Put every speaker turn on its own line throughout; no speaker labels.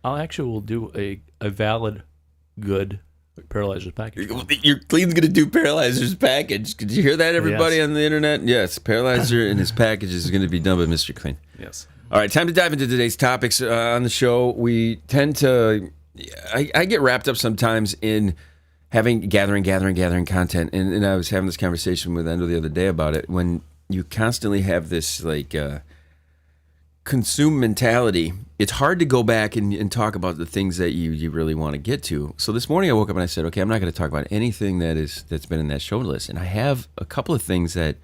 I'll actually will do a valid, good Paralyzer's package.
Your Kleen's going to do Paralyzer's package. Did you hear that, everybody on the internet? Yes, Paralyzer and his package is going to be done by Mr. Kleen.
Yes.
All right, time to dive into today's topics on the show. We tend to... I get wrapped up sometimes in gathering content. And I was having this conversation with Endo the other day about it. When you constantly have this, like... consume mentality, it's hard to go back and talk about the things that you really want to get to. So this morning I woke up and I said, okay, I'm not going to talk about anything that's been in that show list. And I have a couple of things that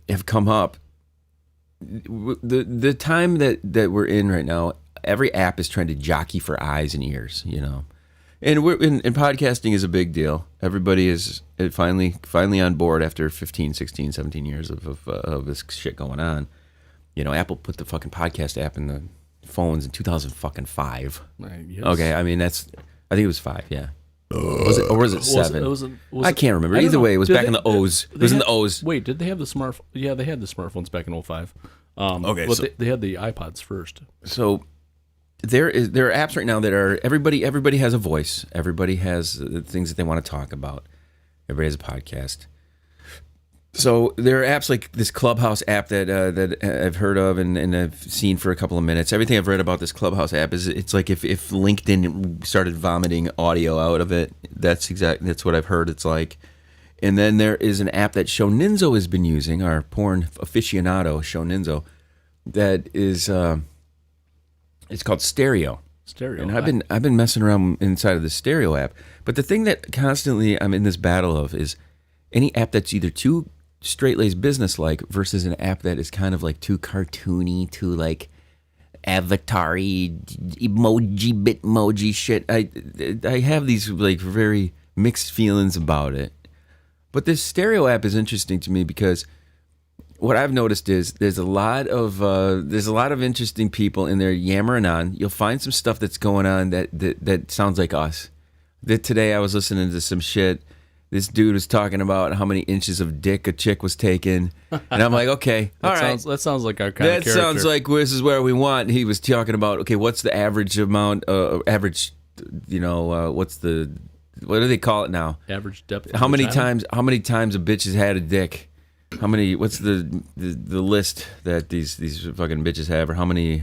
have come up. The time that we're in right now, every app is trying to jockey for eyes and ears, you know. And podcasting is a big deal. Everybody is finally on board after 15, 16, 17 years of this shit going on. You know, Apple put the fucking podcast app in the phones in 2005.
Yes.
Okay, I mean I think it was 5. Yeah. Was it, or was it 7? I can't remember. Either way, it was back in the O's. It was in the O's.
Wait, did they have the smartphone? Yeah, they had the smartphones back in 2005.
Okay,
but they had the iPods first.
So there are apps right now that are everybody has a voice. Everybody has things that they want to talk about. Everybody has a podcast. So there are apps like this Clubhouse app that I've heard of and I've seen for a couple of minutes. Everything I've read about this Clubhouse app is it's like if LinkedIn started vomiting audio out of it. That's what I've heard it's like. And then there is an app that Shoninzo has been using, our porn aficionado Shoninzo, that is it's called Stereo.
Stereo.
And I've been messing around inside of the Stereo app. But the thing that constantly I'm in this battle of is any app that's either too straight-laced business-like versus an app that is kind of like too cartoony, too like avatar-y, bitmoji shit. I have these like very mixed feelings about it. But this Stereo app is interesting to me because what I've noticed is there's a lot of interesting people in there yammering on. You'll find some stuff that's going on that sounds like us. That today I was listening to some shit. This dude was talking about how many inches of dick a chick was taking. And I'm like, okay, all right.
That sounds like our kind of character.
That sounds like this is where we want. He was talking about, okay, what's the average amount, what do they call it now?
Average depth.
How many times a bitch has had a dick? What's the list that these fucking bitches have, or how many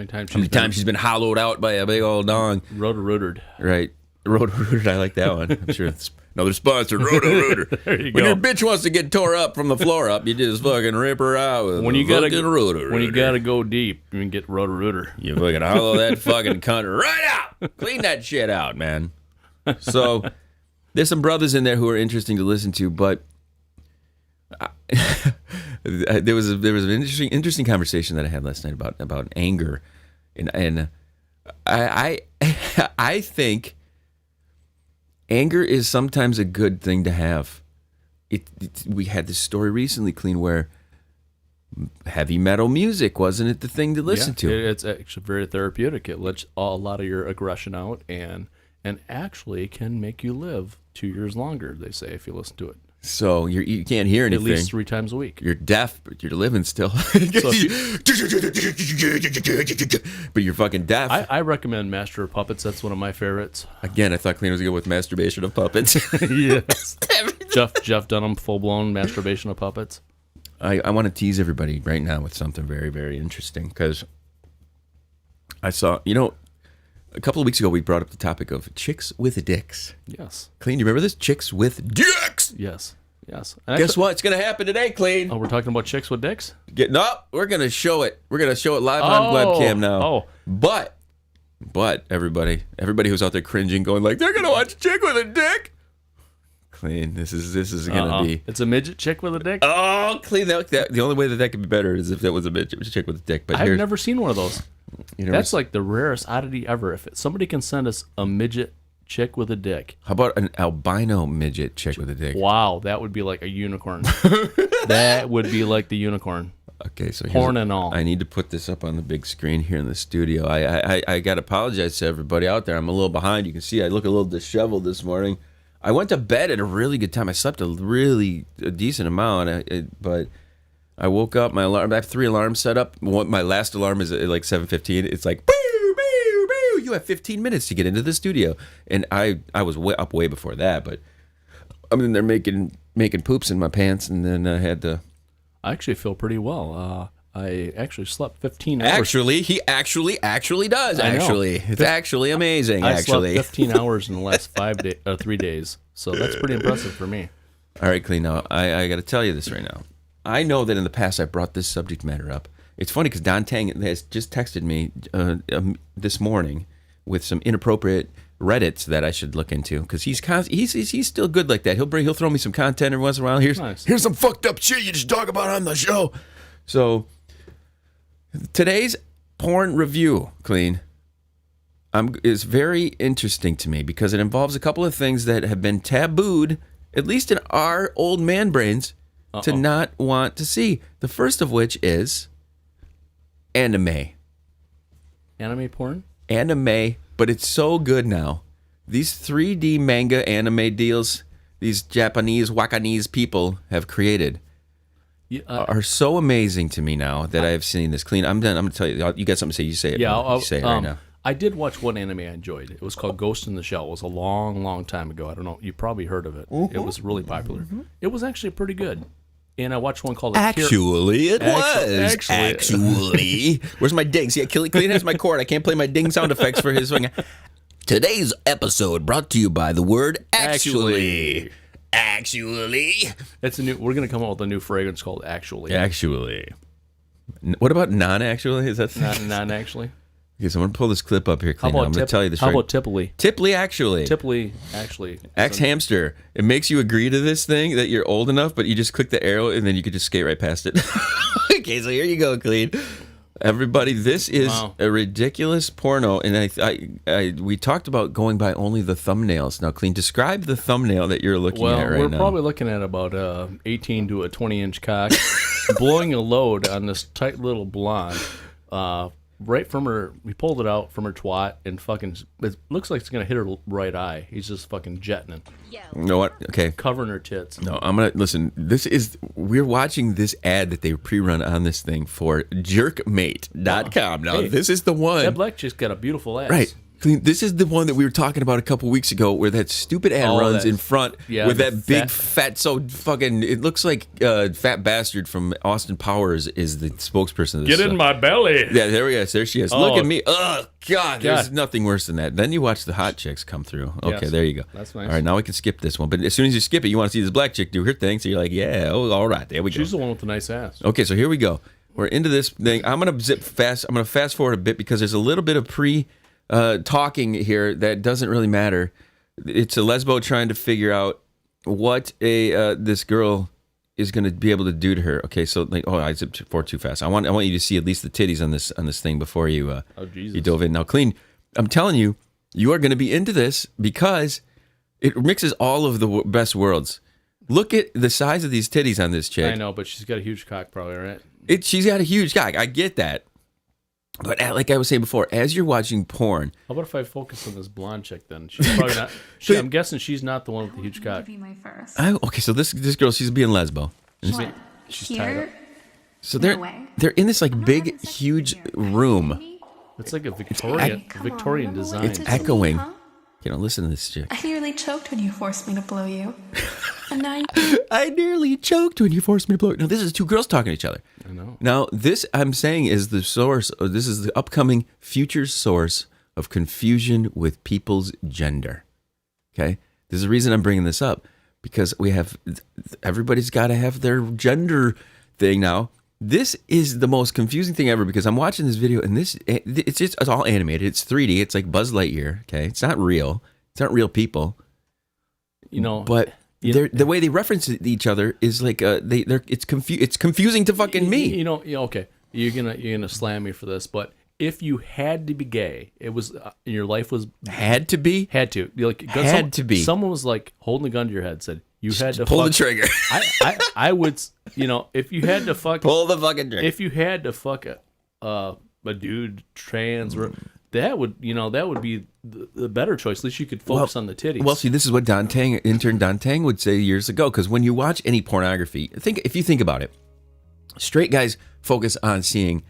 times she's been hollowed out by a big old dong?
Roto-rootered.
Right. Roto-rooter, I like that one. I'm sure it's another sponsor, Roto-rooter. When your bitch wants to get tore up from the floor up, you just fucking rip her out with
when you gotta
Roto-rooter.
When you gotta go deep, you can get Roto-rooter.
You fucking hollow that fucking cunt right out. Clean that shit out, man. So there's some brothers in there who are interesting to listen to, but there was an interesting conversation that I had last night about anger, and I think anger is sometimes a good thing to have. We had this story recently, Kleen, where heavy metal music wasn't it the thing to listen to?
It's actually very therapeutic. It lets a lot of your aggression out and actually can make you live 2 years longer, they say, if you listen to it.
So you can't hear anything.
At least 3 times a week.
You're deaf, but you're living still. But you're fucking deaf.
I recommend Master of Puppets. That's one of my favorites.
Again, I thought Kleen was going to go with Masturbation of Puppets.
Yes. Jeff Dunham, full-blown Masturbation of Puppets.
I want to tease everybody right now with something very, very interesting, because I saw, a couple of weeks ago we brought up the topic of chicks with dicks.
Yes.
Kleen, you remember this? Chicks with dicks!
Yes.
Guess what? It's going to happen today, Kleen.
Oh, we're talking about chicks with dicks?
We're going to show it. We're going to show it live on webcam now.
Oh.
But everybody who's out there cringing, going like, they're going to watch a chick with a dick. Kleen, this is going to be...
It's a midget chick with a dick?
Oh, Kleen, the only way that could be better is if that was a midget chick with a dick. But
I've never seen one of those. That's like the rarest oddity ever. If somebody can send us a midget chick with a dick.
How about an albino midget chick with a dick?
Wow, that would be like a unicorn. That would be like the unicorn.
Okay, so
horn and all.
I need to put this up on the big screen here in the studio. I got to apologize to everybody out there. I'm a little behind. You can see I look a little disheveled this morning. I went to bed at a really good time. I slept a decent amount, but I woke up. My alarm. I have 3 alarms set up. My last alarm is at like 7:15. It's like, boo, boo, boo. You have 15 minutes to get into the studio, and I was up way before that. But I'm in there making poops in my pants, and then I had to.
I actually feel pretty well. I actually slept 15 hours.
Actually, he actually does. Actually, it's actually amazing.
I slept 15 hours in the last 3 days, so that's pretty impressive for me.
All right, Kleen. Now, I got to tell you this right now. I know that in the past I brought this subject matter up. It's funny because Don Tang has just texted me this morning with some inappropriate Reddits that I should look into because he's still good like that. He'll throw me some content every once in a while. Here's some fucked up shit you just talk about on the show. So today's porn review, Kleen, is very interesting to me because it involves a couple of things that have been tabooed, at least in our old man brains, to not want to see. The first of which is anime.
Anime porn?
Anime, but it's so good now. These 3D manga anime deals these Japanese, Wakanese people have created are so amazing to me now that I've seen this. Kleen, I'm done. I'm going to tell you. You got something to say? You say it.
Yeah,
you say it right now.
I did watch one anime I enjoyed. It was called Ghost in the Shell. It was a long, long time ago. I don't know. You probably heard of it. It was really popular. It was actually pretty good. And I watched one called...
Actually. Where's my ding? See, Kleen has my cord. I can't play my ding sound effects for his swing. Today's episode brought to you by the word actually.
It's a new. We're gonna come out with a new fragrance called Actually.
Actually. What about non-actually? Is that
non-actually?
Okay, so I'm gonna pull this clip up here, Kleen. I'm gonna tell you this.
How about Tipply?
Tipply actually.
Tipply actually.
Hamster. It makes you agree to this thing that you're old enough, but you just click the arrow and then you could just skate right past it. Okay, so here you go, Kleen. Everybody, this is a ridiculous porno, and we talked about going by only the thumbnails. Now, Kleen, describe the thumbnail that you're looking at right now.
Well, we're probably looking at about 18 to a 20-inch cock, blowing a load on this tight little blonde. Right from her, we pulled it out from her twat, and fucking, it looks like it's gonna hit her right eye. He's just fucking jetting it.
You know what? Okay.
Covering her tits.
No, I'm gonna listen. We're watching this ad that they pre-run on this thing for jerkmate.com. Now, this is the one.
That black chick's got a beautiful ass.
Right. This is the one that we were talking about a couple weeks ago where that stupid ad runs in front with that big fat, so fucking, it looks like Fat Bastard from Austin Powers is the spokesperson of this.
Get in my belly.
Yeah, there we go. There she is. Look at me. Oh, God. There's nothing worse than that. Then you watch the hot chicks come through. Okay, there you go.
That's nice.
All right, now we can skip this one. But as soon as you skip it, you want to see this black chick do her thing. So you're like, yeah, all right, there we go.
She's the one with the nice ass.
Okay, so here we go. We're into this thing. I'm going to fast forward a bit because there's a little bit of talking here that doesn't really matter. It's a lesbo trying to figure out what this girl is going to be able to do to her. Okay, so I zipped forward too fast. I want you to see at least the titties on this thing before you you dove in. Now, Kleen, I'm telling you, you are going to be into this because it mixes all of the best worlds. Look at the size of these titties on this chick.
I know, but she's got a huge cock, probably, right?
She's got a huge cock. I get that. But like I was saying before, as you're watching porn...
How about if I focus on this blonde chick then? She's probably not... I'm guessing she's not the one with the huge cock.
Be my first.
Okay, so this girl, she's being lesbo.
She's
Here?
tied up.
So they're in this like big, huge room.
It's like a Victorian design.
It's echoing. You know, listen to this chick.
I nearly choked when you forced me to blow you. And now
I nearly choked when you forced me to blow. Now, this is two girls talking to each other.
I know.
Now, this I'm saying is the source, or this is the upcoming future source of confusion with people's gender. Okay? There's a reason I'm bringing this up. Because everybody's got to have their gender thing now. This is the most confusing thing ever because I'm watching this video and it's all animated. It's 3D. It's like Buzz Lightyear. Okay, it's not real. It's not real people.
You know,
but the way they reference each other is like it's confusing to fucking me.
You know, okay, you're gonna slam me for this, but if you had to be gay, it was your life was
had to be.
Someone was like holding a gun to your head, said. You had to
pull the trigger.
I would, if you had to fuck,
pull the fucking trigger.
If you had to fuck a dude, trans, or that would be the better choice. At least you could focus on the titties.
Well, see, this is what intern Don Tang would say years ago. Because when you watch any pornography, if you think about it, Straight guys focus on seeing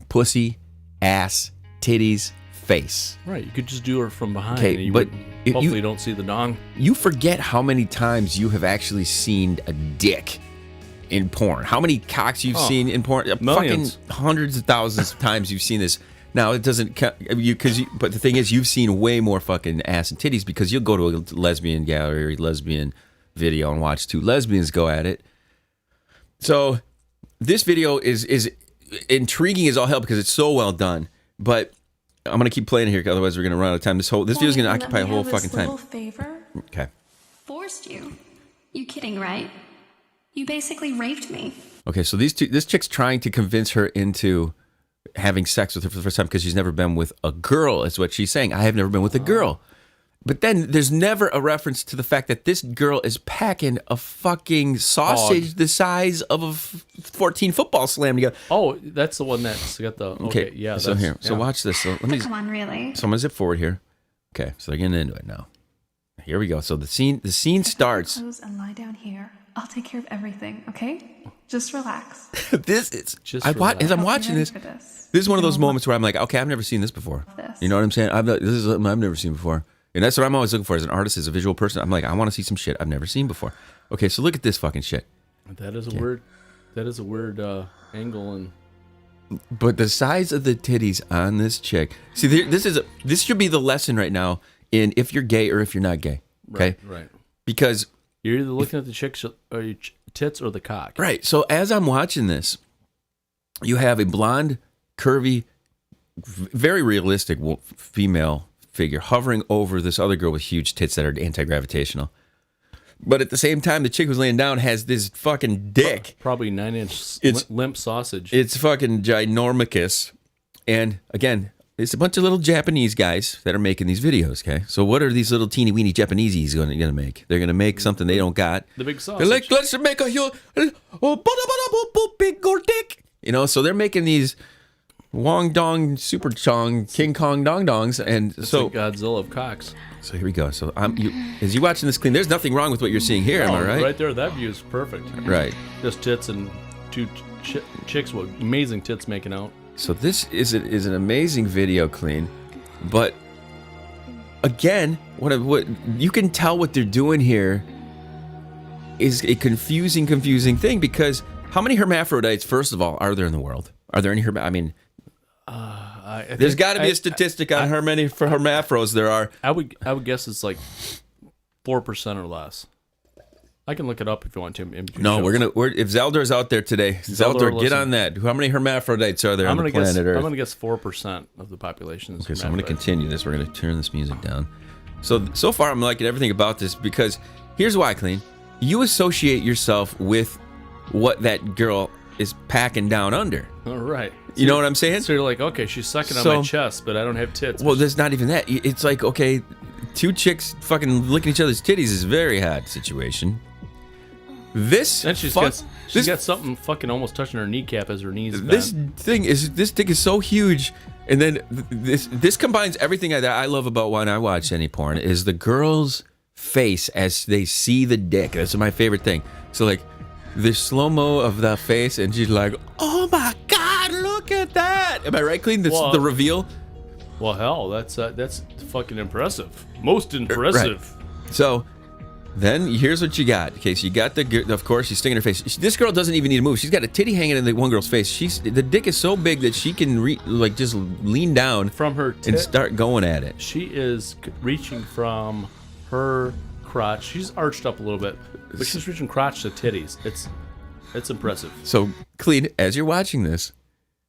pussy, ass, titties, face.
Right, you could just do it from behind.
Okay,
and you
but
would, hopefully you don't see the dong.
You forget how many times you have actually seen a dick in porn. How many cocks you've seen in porn?
Millions.
Fucking hundreds of thousands of times you've seen this. Now it doesn't count but the thing is, you've seen way more fucking ass and titties because you'll go to a lesbian gallery, lesbian video, and watch two lesbians go at it. So this video is intriguing as all hell because it's so well done. But I'm gonna keep playing here, otherwise we're gonna run out of time. This video is gonna occupy a whole fucking time.
Favor?
Okay.
Forced you? You kidding, right? You basically raped me.
Okay, so this chick's trying to convince her into having sex with her for the first time because she's never been with a girl, is what she's saying. I have never been with a girl. But then there's never a reference to the fact that this girl is packing a fucking sausage the size of a 14 football slam together.
Oh, that's the one that's got the... Okay, yeah.
So here, so watch this. So let me...
Come on, really?
So I'm going to zip forward here. Okay, so they're getting into it now. Here we go. So the scene starts...
Close and lie down here. I'll take care of everything, okay? Just relax.
This is...
Just
as I'm watching this, this is one of those moments where I'm like, okay, I've never seen this before. You know what I'm saying? This is something I've never seen before. And that's what I'm always looking for as an artist, as a visual person. I'm like, I want to see some shit I've never seen before. Okay, so look at this fucking shit.
That is a weird... That is a weird angle and...
But the size of the titties on this chick... See, this should be the lesson right now in if you're gay or if you're not gay. Okay?
Right.
Because...
You're either looking at the chicks or your tits or the cock.
Right. So as I'm watching this, you have a blonde, curvy, very realistic female figure hovering over this other girl with huge tits that are anti-gravitational. But at the same time, the chick who's laying down has this fucking dick.
Probably 9-inch limp sausage.
It's fucking ginormous. And again, it's a bunch of little Japanese guys that are making these videos, okay? So what are these little teeny weeny Japaneses going to make? They're going to make something they don't got.
The big sausage.
They're like, let's make a huge, big old dick. You know, so they're making these Wong Dong Super Chong King Kong Dong Dongs. And
it's
so
the Godzilla of cocks.
So here we go. So as you watching this, Kleen, there's nothing wrong with what you're seeing here, am I right?
Right there, that view is perfect.
Right.
Just tits and two chicks with amazing tits making out.
So this is an amazing video, Kleen, but again, what you can tell what they're doing here is a confusing thing because how many hermaphrodites, first of all, are there in the world? Are there any there's got to be a statistic on how many hermaphros there are.
I would guess it's like 4% or less. I can look it up if you want to.
No, if Zeldor's out there today, Zeldor, get on that. How many hermaphrodites are there on the planet Earth?
I'm going to guess 4% of the population is
okay, so I'm going to continue this. We're going to turn this music down. So far, I'm liking everything about this because here's why, Kleen. You associate yourself with what that girl is packing down under.
All right.
You know what I'm saying?
So you're like, okay, she's sucking on my chest, but I don't have tits.
Well, there's not even that. It's like, okay, two chicks fucking licking each other's titties is a very hard situation. This
and she's got something fucking almost touching her kneecap as her knees bend.
This dick is so huge, and then this combines everything that I love about when I watch any porn is the girl's face as they see the dick. That's my favorite thing. So like the slow mo of the face, and she's like, "Oh my god, look at that!" Am I right, Kleen? The reveal.
Well, hell, that's fucking impressive. Most impressive.
Right. So. Then here's what you got. Okay, so you got of course, she's sticking her face. This girl doesn't even need to move. She's got a titty hanging in the one girl's face. The dick is so big that she can just lean down
from her
and start going at it.
She is reaching from her crotch. She's arched up a little bit, but she's reaching crotch to titties. It's impressive.
So, Kleen, as you're watching this,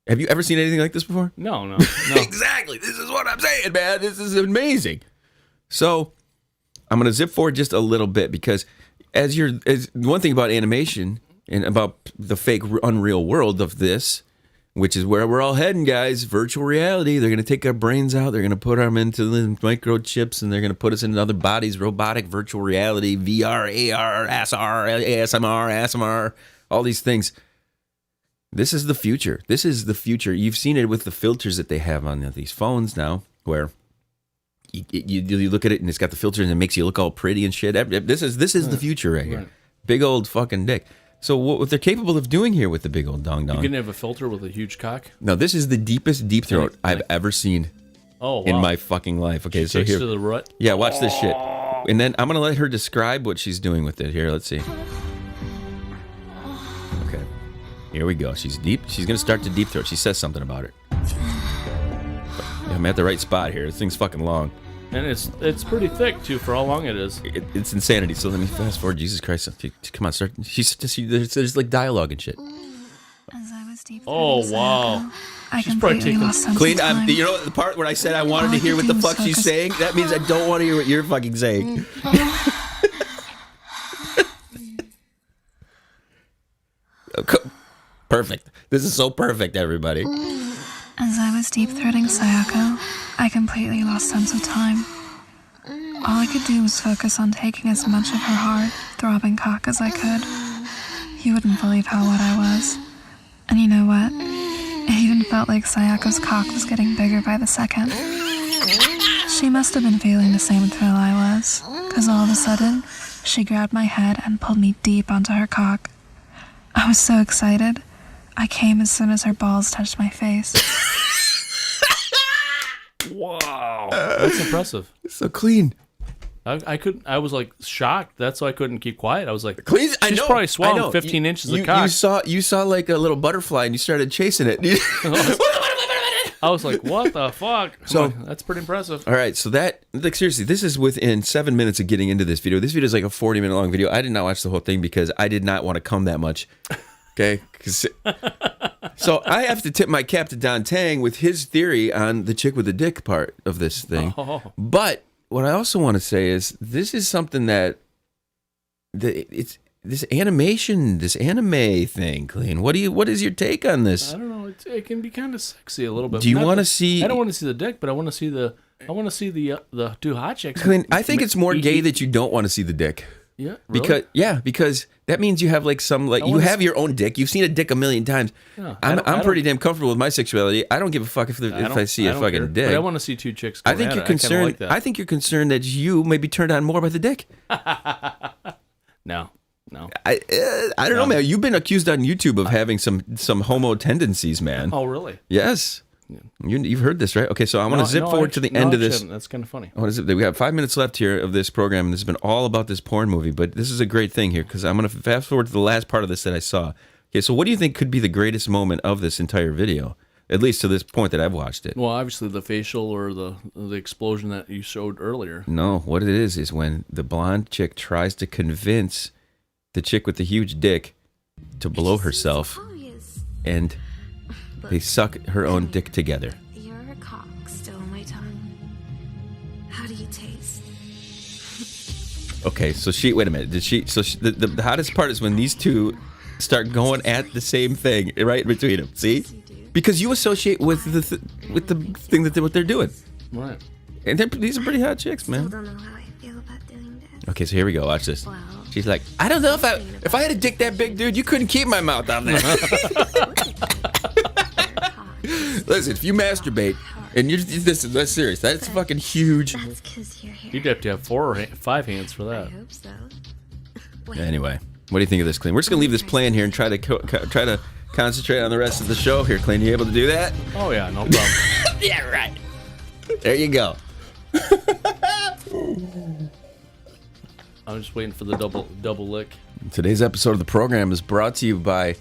have you ever seen anything like this before?
No.
Exactly. This is what I'm saying, man. This is amazing. So. I'm going to zip forward just a little bit because as one thing about animation and about the fake unreal world of this, which is where we're all heading, guys, virtual reality. They're going to take our brains out. They're going to put them into the microchips and they're going to put us in other bodies, robotic virtual reality, VR, AR, SR, ASMR, all these things. This is the future. This is the future. You've seen it with the filters that they have on these phones now where you look at it and it's got the filter and it makes you look all pretty and shit. This is the future right here. Big old fucking dick. So what they're capable of doing here with the big old dong dong.
You can have a filter with a huge cock.
No, this is the deepest deep throat I've ever seen in my fucking life. Okay, so here.
To the rut.
Yeah, watch this shit. And then I'm going to let her describe what she's doing with it. Here, let's see. Okay. Here we go. She's deep. She's going to start to deep throat. She says something about it. I'm at the right spot here. This thing's fucking long.
And it's pretty thick, too, for how long it is.
It's insanity. So let me fast forward. Jesus Christ. Come on, start. There's like dialogue and shit.
As I was deep
Oh, wow.
I
She's probably
completely
taking-
lost sense
Clean,
of time.
you know the part where I said I wanted to hear what the fuck she's saying? That means I don't want to hear what you're fucking saying. Perfect. This is so perfect, everybody.
As I was deep-throating Sayako, I completely lost sense of time. All I could do was focus on taking as much of her hard, throbbing cock as I could. You wouldn't believe how wet I was. And you know what? It even felt like Sayako's cock was getting bigger by the second. She must have been feeling the same thrill I was, because all of a sudden, she grabbed my head and pulled me deep onto her cock. I was so excited. I came as soon as her balls touched my face.
Wow. That's impressive.
So clean.
I was like shocked. That's why I couldn't keep quiet. I was like,
Clean. I
she's
know.
probably
I
swallowed
know.
15 inches
you,
of cock.
You saw like a little butterfly and you started chasing it.
I was like, what the fuck?
So-
I'm like, that's pretty impressive.
All right, so seriously, this is within 7 minutes of getting into this video. This video is like a 40-minute long video. I did not watch the whole thing because I did not want to come that much. Okay? So I have to tip my cap to Don Tang with his theory on the chick with the dick part of this thing.
Oh.
But what I also want to say is this is something that it's this animation, this anime thing, Clean. What is your take on this?
I don't know. It can be kind of sexy a little bit.
Do you want to see?
I don't want to see the dick, but I want to see the two hot chicks.
Clean, I think it's more gay that you don't want to see the dick.
Yeah, really?
Because that means you have like some you have your own dick. You've seen a dick a million times.
Yeah,
I'm pretty damn comfortable with my sexuality. I don't give a fuck if I see a
don't
fucking
care.
dick.
But I want to see two chicks.
I think you're concerned.
Like that.
I think you're concerned that you may be turned on more by the dick.
No.
I don't know, man. You've been accused on YouTube of having some homo tendencies, man.
Oh, really?
Yes. You've heard this, right? Okay, so I want to zip forward to the end of this.
That's kind of funny.
What is it? We have 5 minutes left here of this program, and this has been all about this porn movie. But this is a great thing here because I'm going to fast forward to the last part of this that I saw. Okay, so what do you think could be the greatest moment of this entire video? At least to this point that I've watched it.
Well, obviously the facial or the explosion that you showed earlier.
No, what it is when the blonde chick tries to convince the chick with the huge dick to blow herself, and they suck her own dick together.
Your cock still on my tongue. How do you taste?
Okay, so wait a minute. The hottest part is when these two start going at the same thing right between them. See, because you associate with the thing that what they're doing,
Right.
and these are pretty hot chicks,
I
man.
don't know how I feel about doing this.
Okay, so here we go. Watch this.
Well,
She's like, I don't know if I had a dick that big, dude, you couldn't keep my mouth on there. Listen, if you masturbate and that's serious, that's fucking huge.
that's because you're here.
You'd have to have 4 or 5 hands for
I
that.
hope so.
Anyway, what do you think of this, Clean? We're just gonna leave this playing here and try to concentrate on the rest of the show here, Clean. You able to do that?
Oh yeah, no problem.
Yeah, right. There you go.
I'm just waiting for the double lick.
Today's episode of the program is brought to you by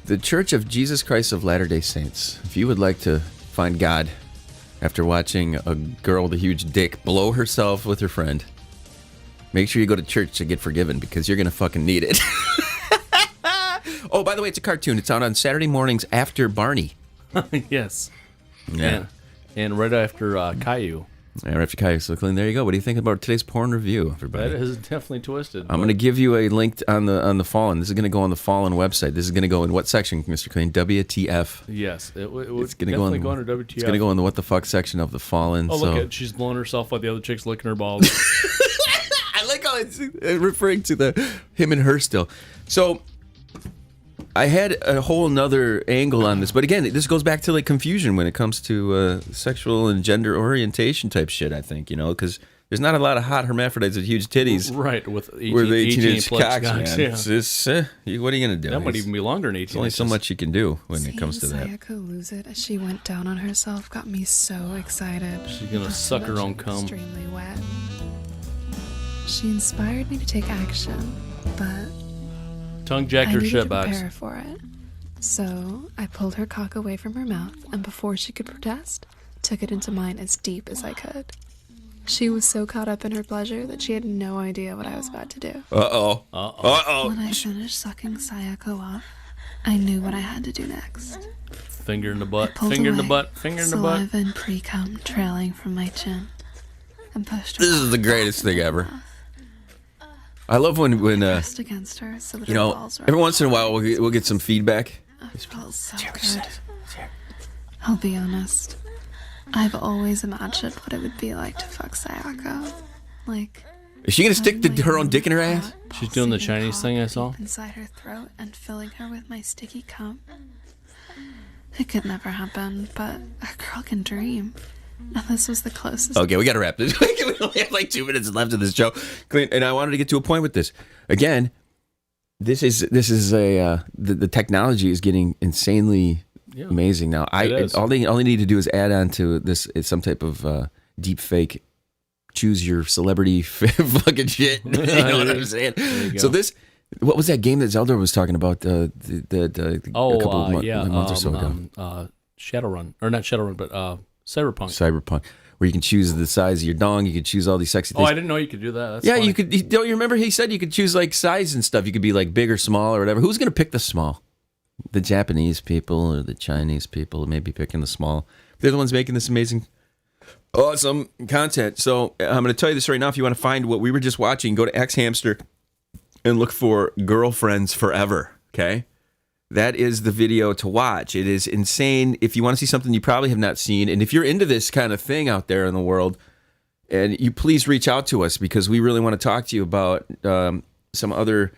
the Church of Jesus Christ of Latter-day Saints. If you would like to find God after watching a girl with a huge dick blow herself with her friend, make sure you go to church to get forgiven because you're going to fucking need it. Oh, by the way, it's a cartoon. It's out on Saturday mornings after Barney.
Yes.
Yeah.
And right after Caillou.
Yeah, right after Kai. So, Clean, there you go. What do you think about today's porn review, everybody?
That is definitely twisted.
I'm going to give you a link on the Fallen. This is going to go on the Fallen website. This is going to go in what section, Mr. Clean? WTF.
Yes, it would
It's going to
definitely go under WTF.
It's going to go in the what the fuck section of the Fallen.
Oh,
so.
look at she's blowing herself while the other chick's licking her balls.
I like how it's referring to the him and her still. So I had a whole nother angle on this, but again, this goes back to like confusion when it comes to sexual and gender orientation type shit. I think because There's not a lot of hot hermaphrodites with huge titties.
Right, with 18,
With 18-inch
18
cocks,
cocks,
man.
yeah.
It's just, what are you going to do?
That might even be longer than 18
There's only so
inches.
much you can do when it comes to that.
Seeing Sayako lose it as she went down on herself got me so excited.
She's gonna
Not to
suck her own
mention
cum.
Extremely wet. She inspired me to take action, but
Tongue jack
I
her
needed
shit
to
box.
prepare for it. So I pulled her cock away from her mouth, and before she could protest, took it into mine as deep as I could. She was so caught up in her pleasure that she had no idea what I was about to do.
Uh-oh.
When I finished sucking Sayako off, I knew what I had to do next.
Finger in the butt.
Pulled
Finger in the
away,
butt. Finger in the butt.
saliva and pre-cum trailing from my chin, and pushed her
This is the greatest thing ever. I love when
pressed against her so that
you
her
know,
balls were
every once in a while we'll get some feedback.
It felt so good. I'll be honest. I've always imagined what it would be like to fuck Sayako. Like,
Is she going to stick her own dick in her ass?
She's doing the Chinese thing I saw.
inside her throat and filling her with my sticky cum. It could never happen, but a girl can dream. And this was the closest.
Okay, we got to wrap this. We only have like 2 minutes left of this show. Kleen, and I wanted to get to a point with this. Again, this is the technology is getting insanely amazing now. All they need to do is add on to this is some type of deep fake, choose your celebrity fucking shit. You know what I'm saying? So this, what was that game that Zelda was talking about? A couple of months or so ago.
Shadowrun, or not Shadowrun, but
Cyberpunk, where you can choose the size of your dong. You can choose all these sexy things.
Oh, I didn't know you could do that. That's
yeah,
funny.
you could. Don't you remember he said you could choose like size and stuff? You could be like big or small or whatever. Who's going to pick the small? The Japanese people or the Chinese people may be picking the small. They're the ones making this amazing, awesome content. So I'm going to tell you this right now. If you want to find what we were just watching, go to X Hamster and look for Girlfriends Forever. Okay? That is the video to watch. It is insane. If you want to see something you probably have not seen, and if you're into this kind of thing out there in the world, and you please reach out to us because we really want to talk to you about some other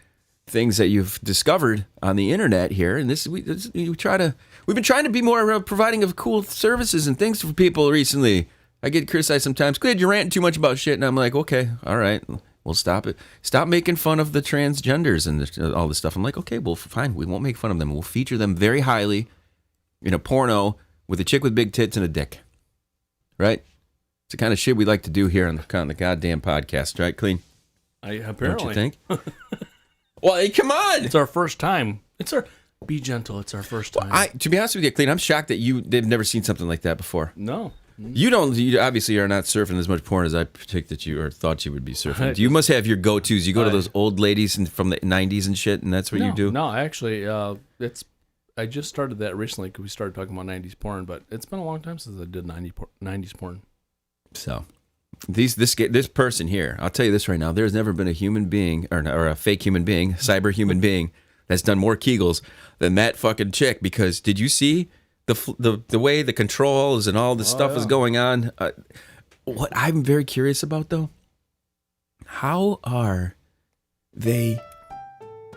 things that you've discovered on the internet here. And we've been trying to be more providing of cool services and things for people recently. I get criticized sometimes. Glad you're ranting too much about shit, and I'm like, okay, all right. We'll stop it. Stop making fun of the transgenders and all this stuff. I'm like, okay, well, fine. We won't make fun of them. We'll feature them very highly in a porno with a chick with big tits and a dick. Right? It's the kind of shit we like to do here on the goddamn podcast. Right, Kleen?
Apparently.
Don't you think? Well, hey, come on.
It's our first time. Be gentle. It's our first time.
To be honest with you, Kleen, I'm shocked that they've never seen something like that before.
No.
You obviously are not surfing as much porn as I predicted you or thought you would be surfing. You must have your go-tos. You go to those old ladies from the 90s and shit, and that's what you do?
No, actually, I just started that recently because we started talking about 90s porn, but it's been a long time since I did 90s porn.
So, this person here, I'll tell you this right now, there's never been a human being, or a fake human being, cyber human being, that's done more Kegels than that fucking chick, because did you see the way the controls and all this stuff is going on? What I'm very curious about, though, how are they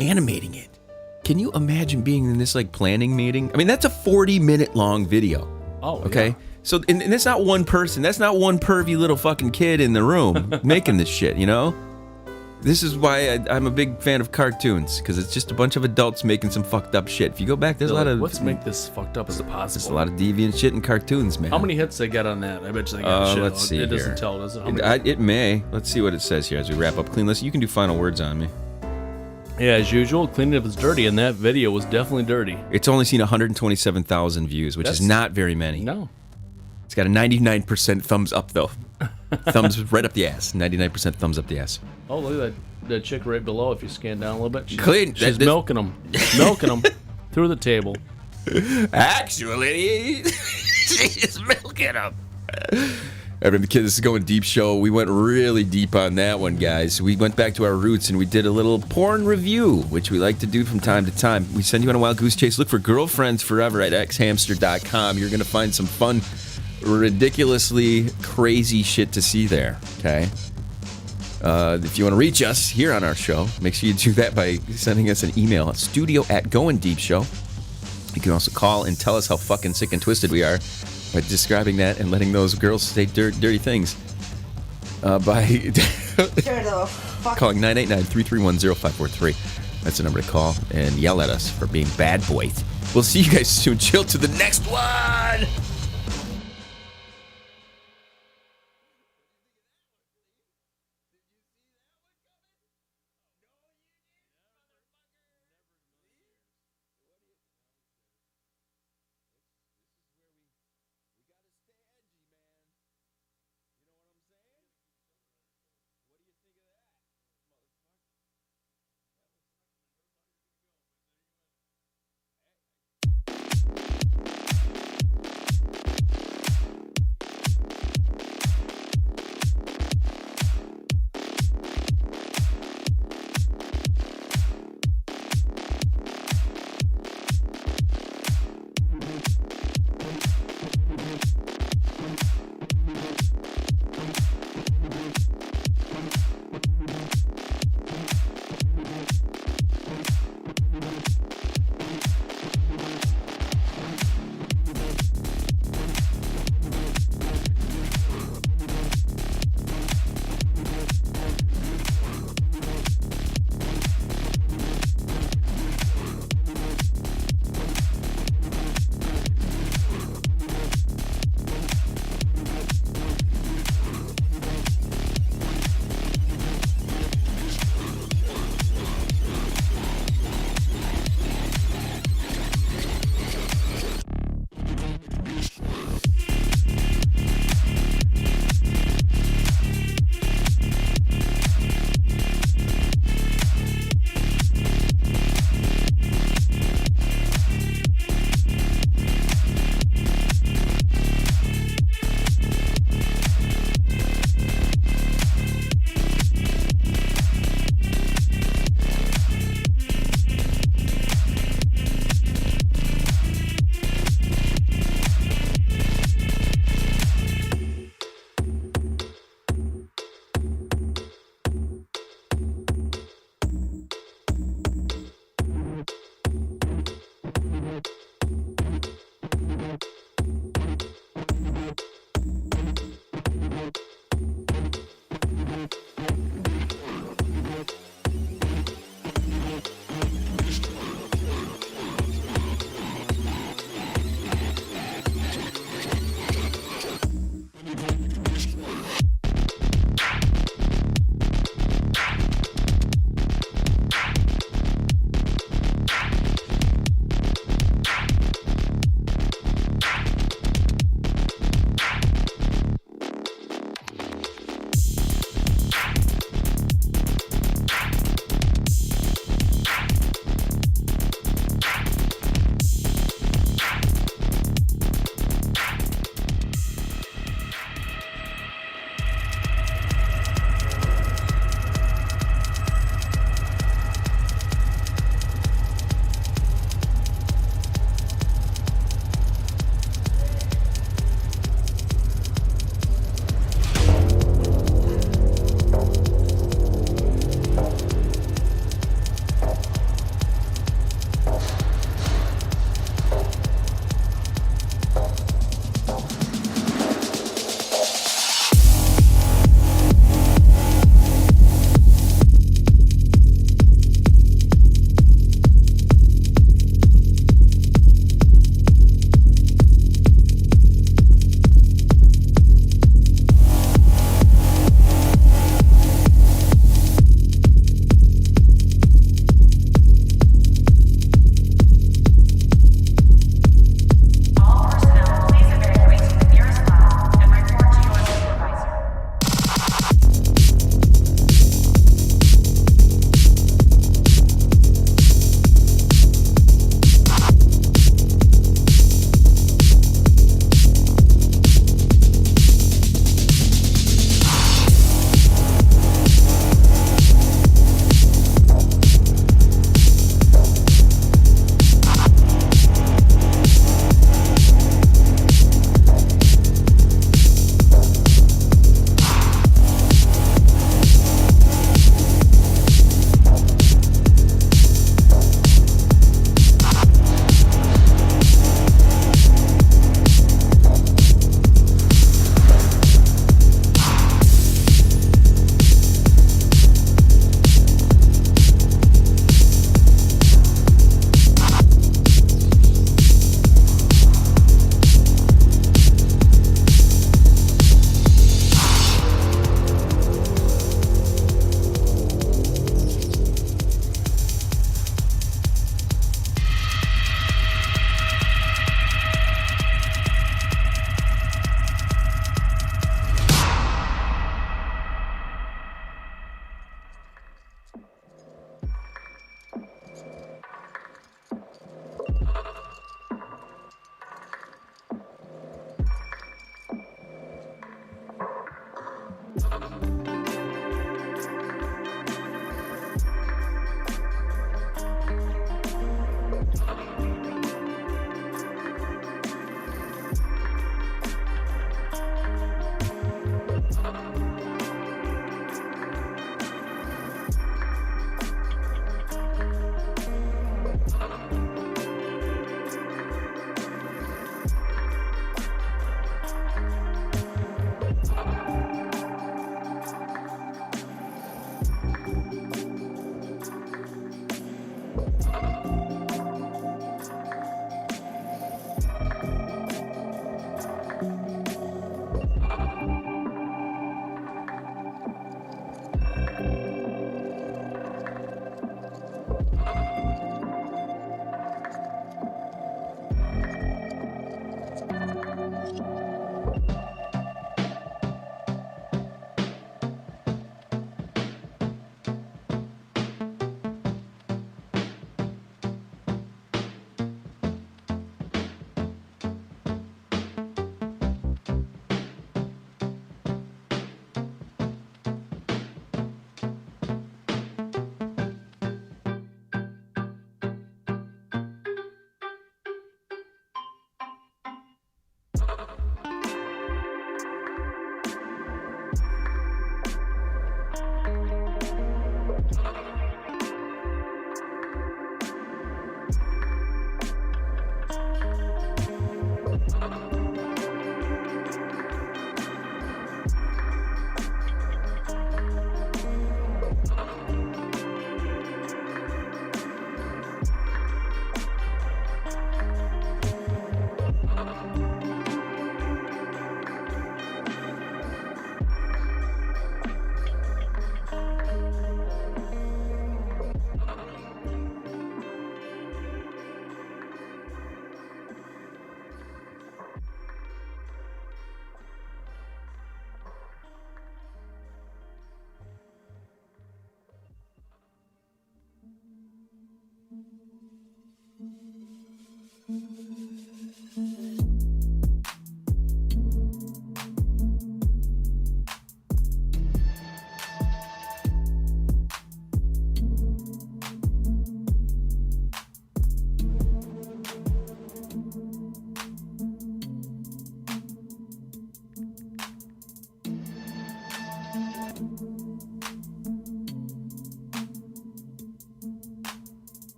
animating it? Can you imagine being in this like planning meeting? I mean, that's a 40-minute long video.
Oh,
okay. Yeah. So, and that's not one person. That's not one pervy little fucking kid in the room making this shit, you know? This is why I'm a big fan of cartoons, because it's just a bunch of adults making some fucked up shit. If you go back, there's a lot of...
Let's make this fucked up as possible.
There's a lot of deviant shit in cartoons, man.
How many hits they got on that? I bet you they got shit.
Let's see
It
here.
doesn't tell, does it?
It may. Let's see what it says here as we wrap up. Kleen, listen, you can do final words on me.
Yeah, as usual, Cleaning Up is dirty, and that video was definitely dirty.
It's only seen 127,000 views, which is not very many.
No.
It's got a 99% thumbs up, though. Thumbs right up the ass. 99% thumbs up the ass.
Oh, look at that chick right below. If you scan down a little bit,
she's
milking them. Milking them through the table.
Actually, she's milking them. This is Goin Deep Show. We went really deep on that one, guys. We went back to our roots and we did a little porn review, which we like to do from time to time. We send you on a wild goose chase. Look for Girlfriends Forever at xhamster.com. You're going to find some fun, ridiculously crazy shit to see there, okay? If you want to reach us here on our show, make sure you do that by sending us an email at studio@goindeepshow. You can also call and tell us how fucking sick and twisted we are by describing that and letting those girls say dirty things. by
Turn the fuck.
calling 989-331-0543. That's the number to call and yell at us for being bad boys. We'll see you guys soon. Chill to the next one.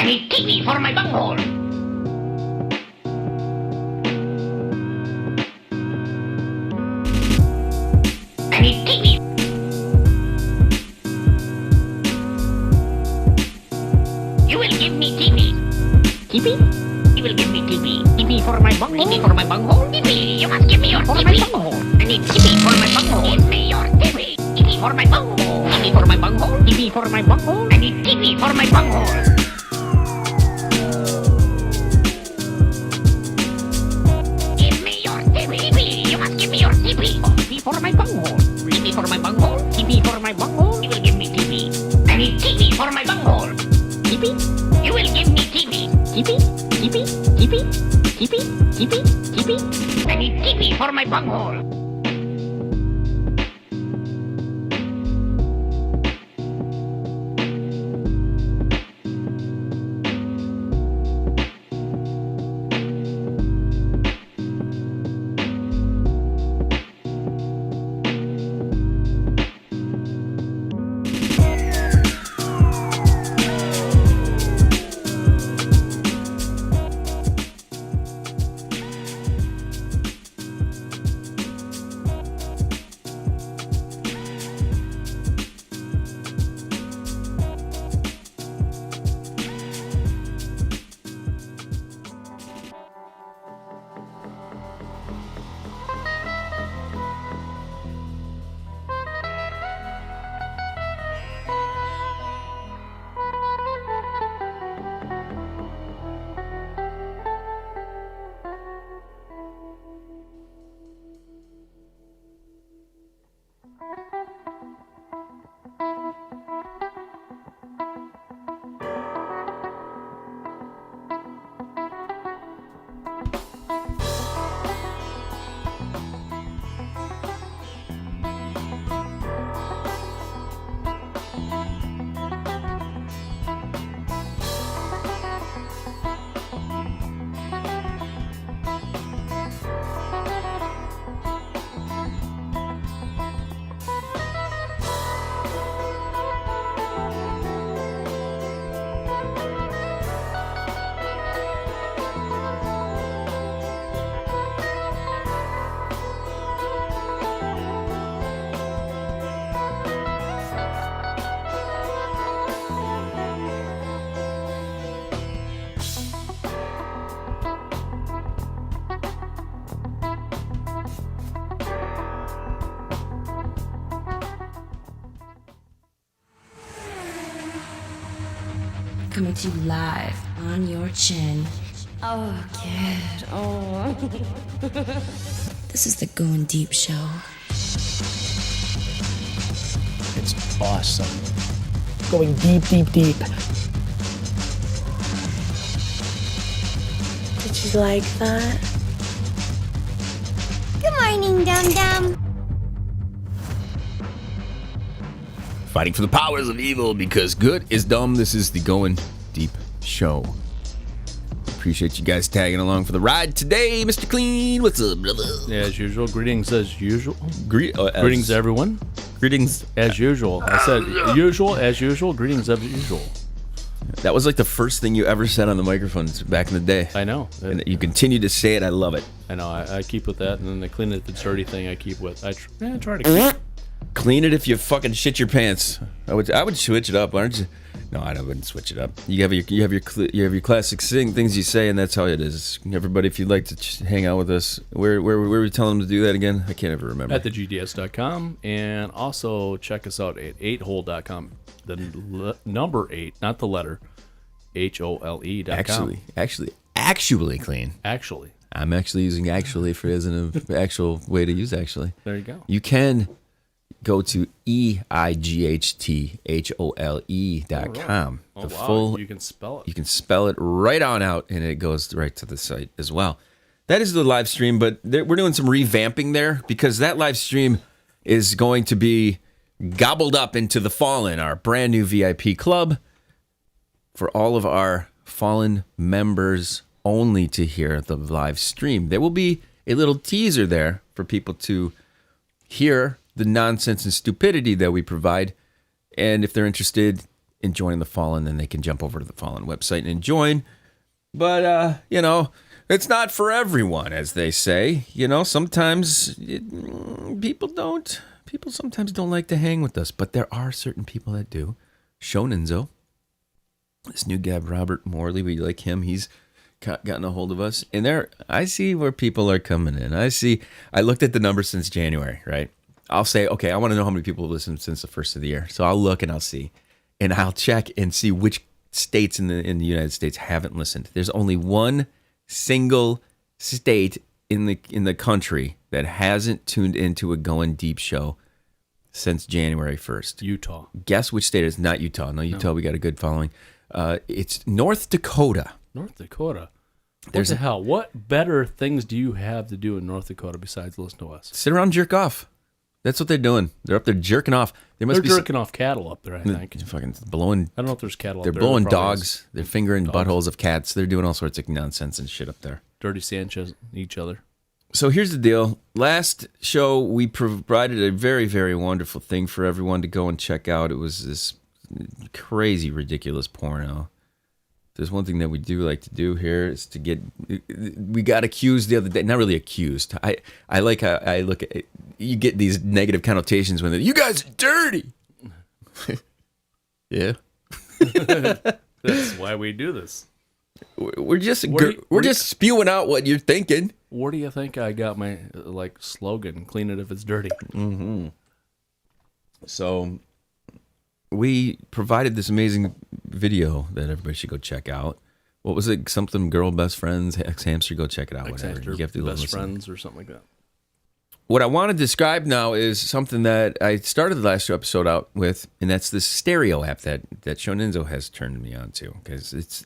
I need TV for my bunghole. I need TV. You will give me TV. TV? You will give me TV. TV for my bunghole. TV for my bunghole. TV. You must give me your TV. I need TV for my bunghole. Give me your TV. TV for my bunghole. TV for my bunghole. TV for my bunghole. I need TV for my bunghole. For my bunghole. TV for my bunghole. TV for my bunghole. You will give me TV. I need TV for my bunghole. TV? You will give me TV. TV? TV? TV? TV? TV? TV? I need TV for my bunghole.
coming to you live on your chin. Oh, kid. Oh. This is the Goin Deep Show.
It's awesome.
Going deep, deep, deep.
Did you like that?
Good morning, dum-dum.
Fighting for the powers of evil because good is dumb. This is the Goin Deep Show. Appreciate you guys tagging along for the ride today, Mr. Kleen. What's up, brother?
Yeah, as usual. Greetings as usual.
Greetings,
everyone.
Greetings.
As usual. I said usual, as usual. Greetings as usual.
That was like the first thing you ever said on the microphones back in the day.
I know.
And you continue to say it. I love it.
I know. I keep with that, and then the clean it, the dirty thing I keep with. I try to keep.
Clean it if you fucking shit your pants. I would switch it up, aren't you? No, I wouldn't switch it up. You have your classic things you say, and that's how it is. Everybody, if you'd like to hang out with us, where were we telling them to do that again? I can't ever remember.
At thegds.com, and also check us out at 8hole.com. The number 8, not the letter, HOLE.com.
Actually, Clean.
Actually.
I'm actually using actually for as an actual way to use actually.
There you go.
You can go to EIGHTHOLE.com.
Oh,
The
wow.
full
You can spell it.
You can spell it right on out, and it goes right to the site as well. That is the live stream, but we're doing some revamping there because that live stream is going to be gobbled up into the Fallen, our brand new VIP club for all of our Fallen members only to hear the live stream. There will be a little teaser there for people to hear the nonsense and stupidity that we provide. And if they're interested in joining the Fallen, then they can jump over to the Fallen website and join. But, it's not for everyone, as they say. Sometimes people sometimes don't like to hang with us, but there are certain people that do. Shoninzo, this new guy, Robert Morley, we like him. He's gotten a hold of us. And I see where people are coming in. I looked at the numbers since January, right? I'll say, okay, I want to know how many people have listened since the first of the year. So I'll look and I'll see. And I'll check and see which states in the United States haven't listened. There's only one single state in the country that hasn't tuned into a Goin Deep show since January 1st.
Utah.
Guess which state it is? Not Utah. No, Utah, we got a good following. It's North Dakota.
North Dakota. What the hell? What better things do you have to do in North Dakota besides listen to us?
Sit around and jerk off. That's what they're doing. They're up there jerking off.
They're jerking off cattle up there, I think.
Fucking blowing.
I don't know if there's cattle up
there.
there.
They're blowing dogs. They're fingering buttholes of cats. They're doing all sorts of nonsense and shit up there.
Dirty Sanchez, each other.
So here's the deal. Last show, we provided a very, very wonderful thing for everyone to go and check out. It was this crazy, ridiculous porno. There's one thing that we do like to do here is to get. We got accused the other day. Not really accused. I like how I look at. You get these negative connotations when you guys are dirty. Yeah.
That's why we do this.
We're just spewing out what you're thinking.
Where do you think I got my slogan? Clean it if it's dirty.
Mm-hmm. So we provided this amazing video that everybody should go check out. What was it? Something girl best friends, ex-hamster. Go check it out. Whatever. You have to
best
listen.
friends or something like that.
What I want to describe now is something that I started the last episode out with, and that's this stereo app that Shoninzo has turned me on to, because it's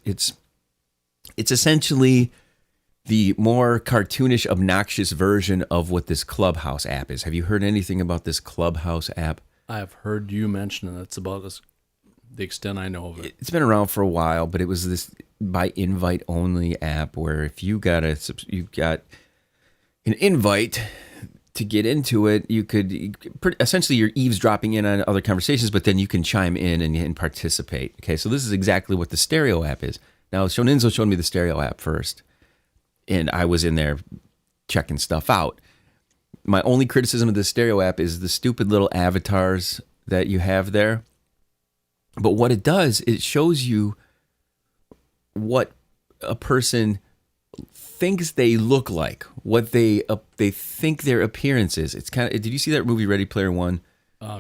essentially the more cartoonish, obnoxious version of what this Clubhouse app is. Have you heard anything about this Clubhouse app?
I've heard you mention it. It's about the extent I know of it.
It's been around for a while, but it was this by invite only app where if you got an invite to get into it, you could essentially you're eavesdropping in on other conversations, but then you can chime in and participate. Okay, so this is exactly what the stereo app is. Now, Shoninzo showed me the stereo app first, and I was in there checking stuff out. My only criticism of the stereo app is the stupid little avatars that you have there. But what it does, it shows you what a person thinks they look like, what they think their appearance is. It's kind of. Did you see that movie Ready Player One?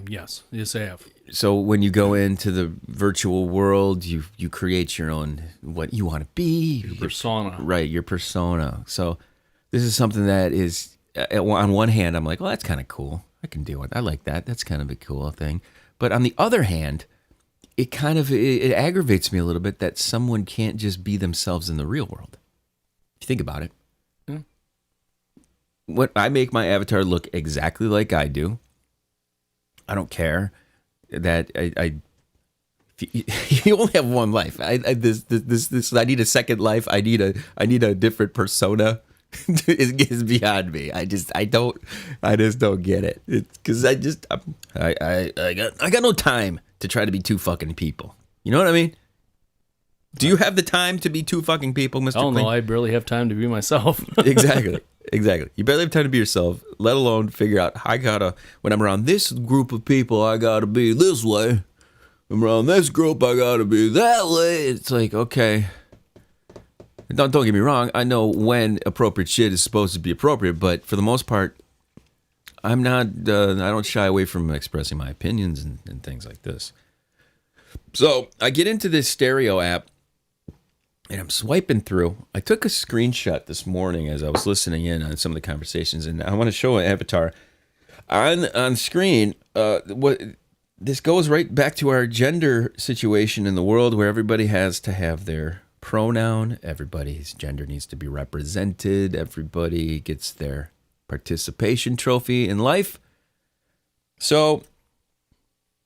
Yes, I have.
So when you go into the virtual world, you create your own, what you want to be.
Your persona.
Right, your persona. So this is something that is, on one hand, I'm like, well, that's kind of cool. I can do it. I like that. That's kind of a cool thing. But on the other hand, it aggravates me a little bit that someone can't just be themselves in the real world. If you think about it.
Yeah.
What I make my avatar look exactly like I do. I don't care that you only have one life. I need a second life. I need a different persona. Is beyond me. I just don't get it. It's because I got no time to try to be two fucking people. You know what I mean? Do you have the time to be two fucking people, Mr.
Oh
Kleen?
no, I barely have time to be myself.
Exactly. You barely have time to be yourself, let alone figure out, when I'm around this group of people, I gotta be this way. I'm around this group, I gotta be that way. It's like, okay. Don't get me wrong, I know when appropriate shit is supposed to be appropriate, but for the most part, I'm not, I don't shy away from expressing my opinions and things like this. So I get into this stereo app, and I'm swiping through. I took a screenshot this morning as I was listening in on some of the conversations, and I want to show an avatar on screen. What this goes right back to our gender situation in the world, where everybody has to have their pronoun. Everybody's gender needs to be represented. Everybody gets their participation trophy in life. So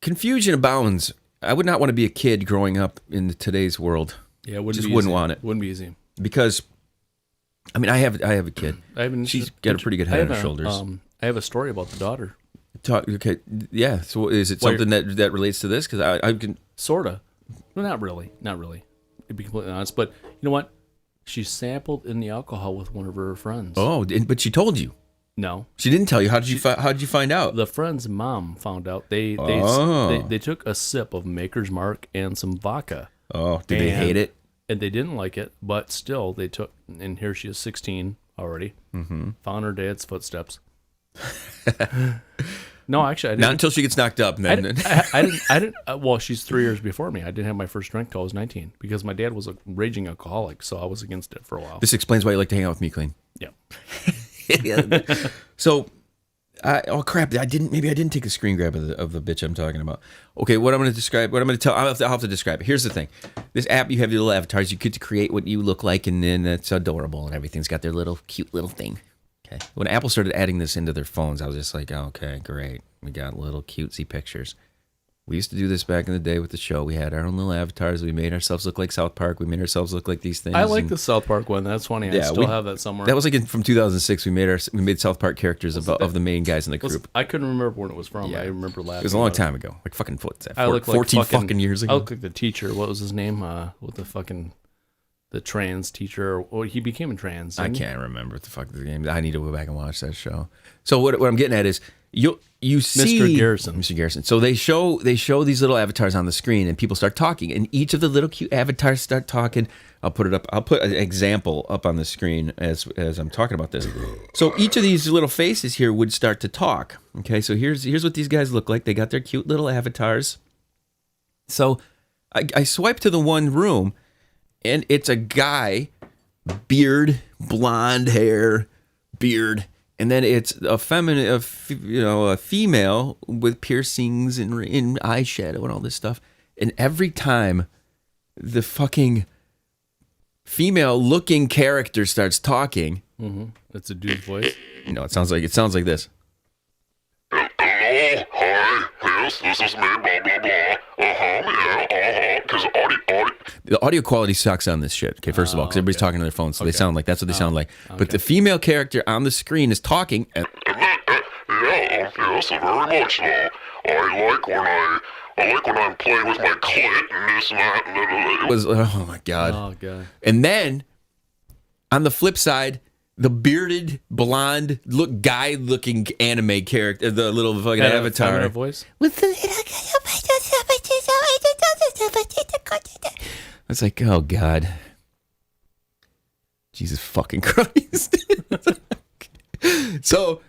confusion abounds. I would not want to be a kid growing up in today's world.
Yeah,
wouldn't want it.
Wouldn't be easy.
Because, I mean, I have a kid. She's got a pretty good head on her shoulders.
I have a story about the daughter.
Okay, yeah. So is it something that relates to this? Because I can
sorta. Well, not really. To be completely honest, but you know what? She sampled in the alcohol with one of her friends.
Oh, but she told you.
No,
she didn't tell you. How did you find out?
The friend's mom found out. They took a sip of Maker's Mark and some vodka.
Oh, did they hate it?
And they didn't like it, but still they took. And here she is, 16 already. Mm-hmm. Found her dad's footsteps. No, actually, I didn't.
Not until she gets knocked up. Then
I didn't. Well, she's 3 years before me. I didn't have my first drink till I was 19 because my dad was a raging alcoholic, so I was against it for a while.
This explains why you like to hang out with me, Kleen.
Yeah.
So, oh crap! I didn't take a screen grab of the bitch I'm talking about. Okay, what I'm going to describe, what I'm going to tell, I'll have to describe it. Here's the thing: this app, you have your little avatars. You get to create what you look like, and then it's adorable, and everything's got their little cute little thing. Okay. When Apple started adding this into their phones, I was just like, oh, okay, great. We got little cutesy pictures. We used to do this back in the day with the show. We had our own little avatars. We made ourselves look like South Park. We made ourselves look like these things.
I like the South Park one. That's funny. I still have that somewhere.
That was like from 2006. We made South Park characters of the main guys in the group.
I couldn't remember when it was from. Yeah. I remember laughing.
It was a long time ago. Like fucking what's that?
14
fucking years ago.
I look like the teacher. What was his name? What the trans teacher, or he became a trans.
I can't remember what the fuck the game. I need to go back and watch that show. So what I'm getting at is you see Mr. Garrison. So they show these little avatars on the screen, and people start talking, and each of the little cute avatars start talking. I'll put it up. I'll put an example up on the screen as I'm talking about this. So each of these little faces here would start to talk. Okay, so here's what these guys look like. They got their cute little avatars. So I swipe to the one room. And it's a guy, beard, blonde hair, beard, and then it's a female with piercings and eyeshadow and all this stuff. And every time the fucking female-looking character starts talking,
that's a dude's voice.
No, it sounds like this.
Hello, hi, yes, this is me, blah, blah, blah. Because
the audio quality sucks on this shit. Okay, first of all, because everybody's talking on their phones, so they sound like that's what they sound like. Okay. But the female character on the screen is talking.
Yes, very much so. I like when I'm playing with my clit and this and that.
Oh my god.
Oh god.
And then on the flip side, the bearded, blonde, guy-looking anime character, the little fucking avatar
voice.
It's like, oh god, Jesus fucking Christ. So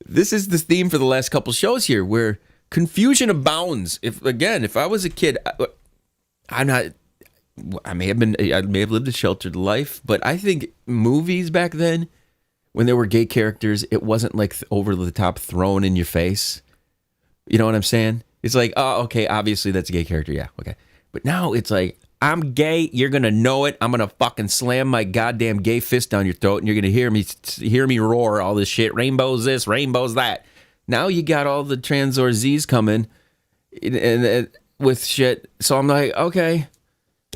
this is the theme for the last couple shows here, where confusion abounds. If I was a kid, I may have lived a sheltered life, but I think movies back then, when there were gay characters, it wasn't like over the top thrown in your face. You know what I'm saying? It's like, oh, okay, obviously that's a gay character. Yeah, okay. But now it's like, I'm gay. You're gonna know it. I'm gonna fucking slam my goddamn gay fist down your throat, and you're gonna hear me roar all this shit. Rainbows this, rainbows that. Now you got all the trans or Z's coming, and with shit. So I'm like, okay,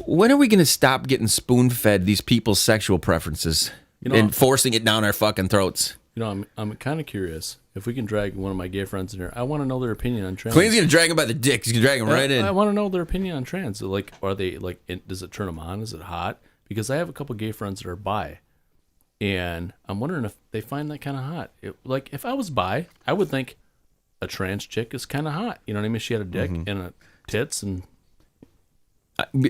when are we gonna stop getting spoon fed these people's sexual preferences and forcing it down our fucking throats? You
know, I'm kind of curious if we can drag one of my gay friends in here. I want to know their opinion on trans.
Kleen's gonna drag him by the dick. He's gonna drag him right in.
I want to know their opinion on trans. Like, are they like? Does it turn them on? Is it hot? Because I have a couple gay friends that are bi, and I'm wondering if they find that kind of hot. Like, if I was bi, I would think a trans chick is kind of hot. You know what I mean? She had a dick and a tits, and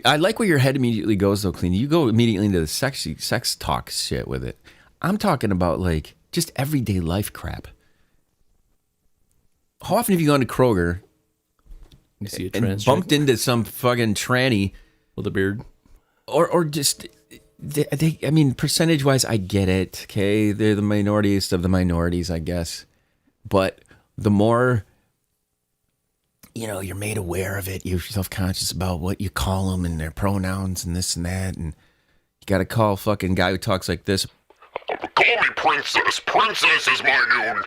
I like where your head immediately goes, though, Kleen. You go immediately into the sex talk shit with it. I'm talking about like just everyday life crap. How often have you gone to Kroger
you see a
and
trans
bumped
chick
into some fucking tranny
with a beard,
or just they? I mean, percentage wise, I get it. Okay, they're the minorities of the minorities, I guess. But the more you're made aware of it, you're self-conscious about what you call them and their pronouns and this and that, and you got to call fucking guy who talks like this.
Call me princess. Princess is my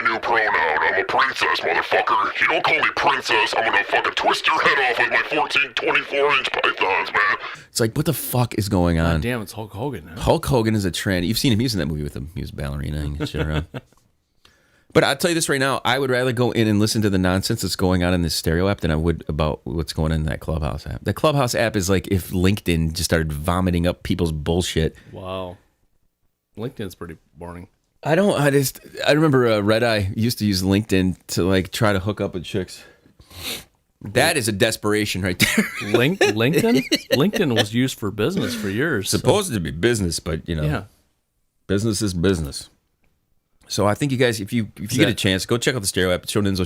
new pronoun. I'm a princess, motherfucker. You don't call me princess, I'm gonna fucking twist your head off with my 14, 24-inch pythons, man.
It's like, what the fuck is going on?
God damn, it's Hulk Hogan. Huh?
Hulk Hogan is a trend. You've seen him. He was in that movie with him. He was a ballerina and shit around. But I'll tell you this right now. I would rather go in and listen to the nonsense that's going on in this stereo app than I would about what's going on in that Clubhouse app. The Clubhouse app is like if LinkedIn just started vomiting up people's bullshit.
Wow. LinkedIn's pretty boring.
I remember Red Eye used to use LinkedIn to like try to hook up with chicks. That is a desperation right there.
LinkedIn? LinkedIn was used for business for years.
Supposed to be business, but business is business. So I think you guys, if you get a chance, go check out the stereo app. Show Ninzo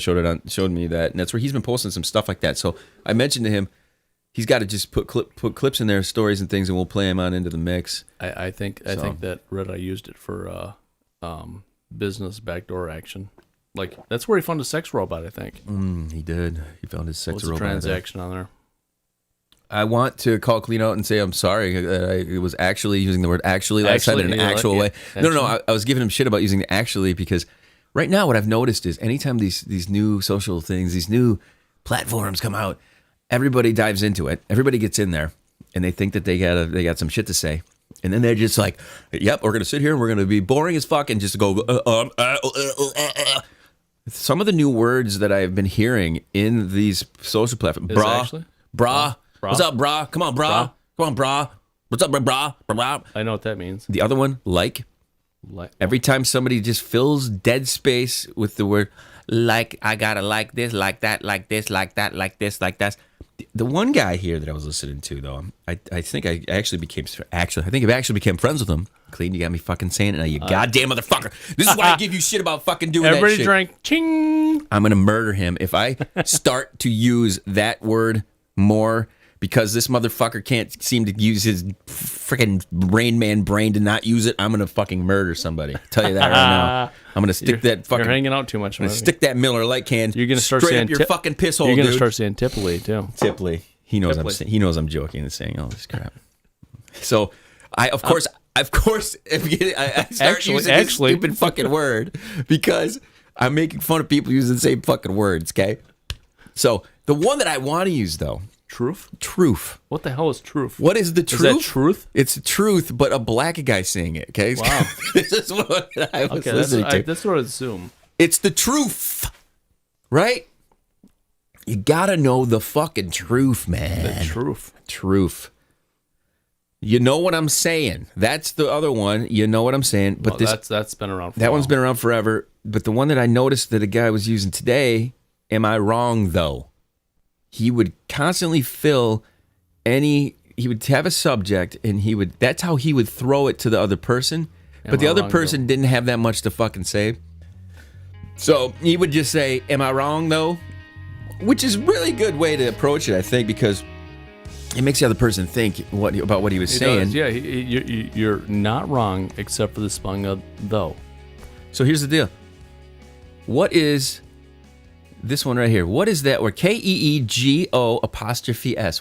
showed me that, and that's where he's been posting some stuff like that. So I mentioned to him, he's got to just put clips in there, stories and things, and we'll play them on into the mix.
I think that Red Eye used it for business backdoor action. Like, that's where he found a sex robot, I think.
He did. He found his sex robot.
What's the transaction on there?
I want to call Kleen out and say I'm sorry. It was actually using the word actually. I said it in an actual way. No. I was giving him shit about using the actually because right now what I've noticed is anytime these new social things, these new platforms come out, everybody dives into it. Everybody gets in there and they think that they got some shit to say. And then they're just like, yep, we're going to sit here and we're going to be boring as fuck and just go, Some of the new words that I've been hearing in these social platforms, brah. What's up, brah? Come on, brah. Come on, brah. What's up, brah?
I know what that means.
The other one, like. Every time somebody just fills dead space with the word like, I gotta like this, like that, like this, like that, like this, like that. The one guy here that I was listening to, though, I think I actually became friends with him. Kleen, you got me fucking saying it now, you goddamn motherfucker. This is why I give you shit about fucking doing that shit.
Everybody drank. Ching.
I'm gonna murder him if I start to use that word more. Because this motherfucker can't seem to use his freaking Rain Man brain to not use it, I'm going to fucking murder somebody. I'll tell you that right now. I'm going to stick that fucking...
You're hanging out too much.
Stick that Miller Lite can
you're gonna start
straight
saying
up your fucking piss hole,
You're going to
dude.
start saying Tipley, too.
Tipley. He knows I'm joking and saying all this crap. So, I start using this stupid fucking word because I'm making fun of people using the same fucking words, okay? So, the one that I want to use, though... Truth.
What the hell is truth?
What is the truth?
Is that truth?
It's truth, but a black guy saying it, okay?
Wow.
This is what I was listening to.
That's what I assume.
It's the truth, right? You gotta know the fucking truth, man.
The truth.
Truth. You know what I'm saying. That's the other one. You know what I'm saying. But
that's been around for a while.
That one's been around forever. But the one that I noticed that a guy was using today, am I wrong, though? He would constantly he would have a subject and that's how he would throw it to the other person. But the other person didn't have that much to fucking say. So he would just say, am I wrong though? which is really good way to approach it, I think, because it makes the other person think about what he was saying.
Does. Yeah, you're not wrong, except for the spelling of though.
So here's the deal. What is this one right here? What is that word? Keego''S.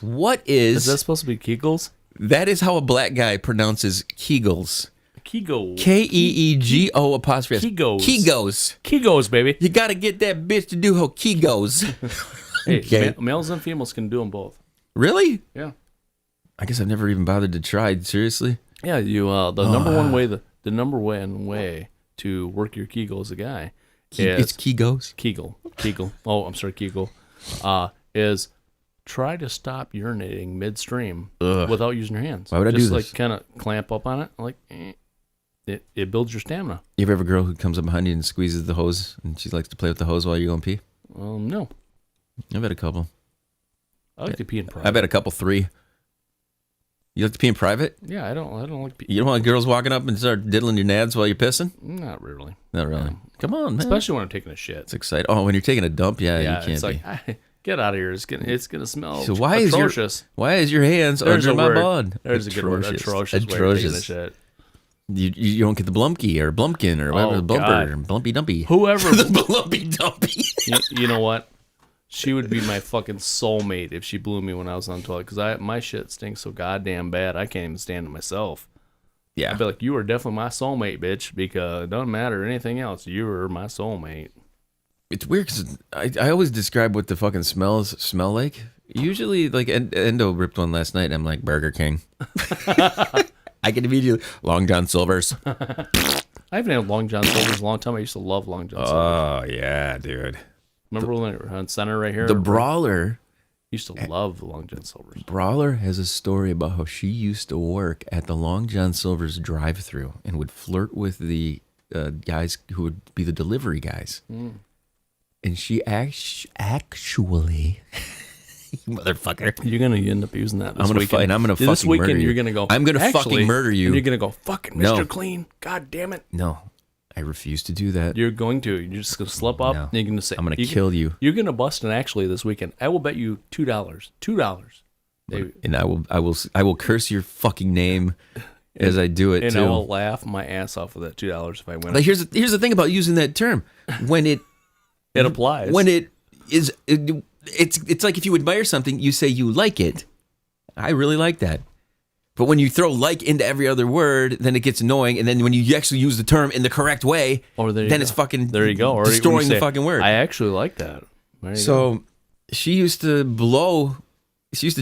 What is...
Is that supposed to be Kegels?
That is how a black guy pronounces Kegels.
Kegels.
Keego''S.
Kegos. Kegos, baby.
You got to get that bitch to do her Kegos.
Hey,
Okay.
males and females can do them both.
Really?
Yeah.
I guess I've never even bothered to try. Seriously?
Yeah, you. The number one way, the number one way to work your Kegel as a guy
It's Kegos?
Kegel. Oh, I'm sorry, Kegel. Is try to stop urinating midstream without using your hands.
Why would I do
Just
this?
like kind of clamp up on it, like it builds your stamina.
You ever have a girl who comes up behind you and squeezes the hose, and she likes to play with the hose while you're going pee?
No.
I've had a couple.
I like to pee in private.
I've had a couple, 3. You like to pee in private?
Yeah, I don't like pee.
You don't want girls walking up and start diddling your nads while you're pissing?
Not really.
Not really.
No.
Come on, man.
Especially when I'm taking a shit.
It's exciting. Oh, when you're taking a dump, you can't
it's
be.
like get out of here. It's gonna smell
So
atrocious.
why is your hands
There's
under
a
my
word.
bud?
There's a good word. Atrocious. Way of taking a shit.
You don't get the blumpkin or blumpkin or whatever, the blumper,
God.
blumpy dumpy.
Whoever
the blumpy dumpy.
you know what? She would be my fucking soulmate if she blew me when I was on the toilet, because my shit stinks so goddamn bad I can't even stand it myself.
Yeah.
I'd be like, you are definitely my soulmate, bitch, because it doesn't matter anything else. You are my soulmate.
It's weird because I always describe what the fucking smells smell like. Usually, like Endo ripped one last night, and I'm like, Burger King. I can immediately Long John Silver's.
I haven't had Long John Silver's in a long time. I used to love Long John Silver's.
Oh yeah, dude.
Remember when we were on Center right here?
The Brawler.
Used to love the Long John Silver's.
Brawler has a story about how she used to work at the Long John Silver's drive-thru and would flirt with the guys who would be the delivery guys.
Mm.
And she actually, motherfucker,
you're gonna end up using that.
I'm gonna
weekend.
I'm gonna
this
fucking
weekend
murder you.
You're gonna go.
I'm gonna
actually,
fucking murder you.
And you're gonna go fucking
No.
Mr. Clean. God damn it.
No, I refuse to do that.
You're going to. You're just gonna slip up.
No.
And you're gonna say,
I'm gonna kill you.
You're gonna bust an actually this weekend. I will bet you $2. $2.
And I will curse your fucking name as I do it
and
too.
I will laugh my ass off with that $2 if I win.
Like here's the thing about using that term when it
applies.
When it's like if you admire something, you say you like it. I really like that. But when you throw like into every other word, then it gets annoying. And then when you actually use the term in the correct way, then it's fucking
there you go. Or
destroying
say,
the fucking word.
I actually like that.
So she used to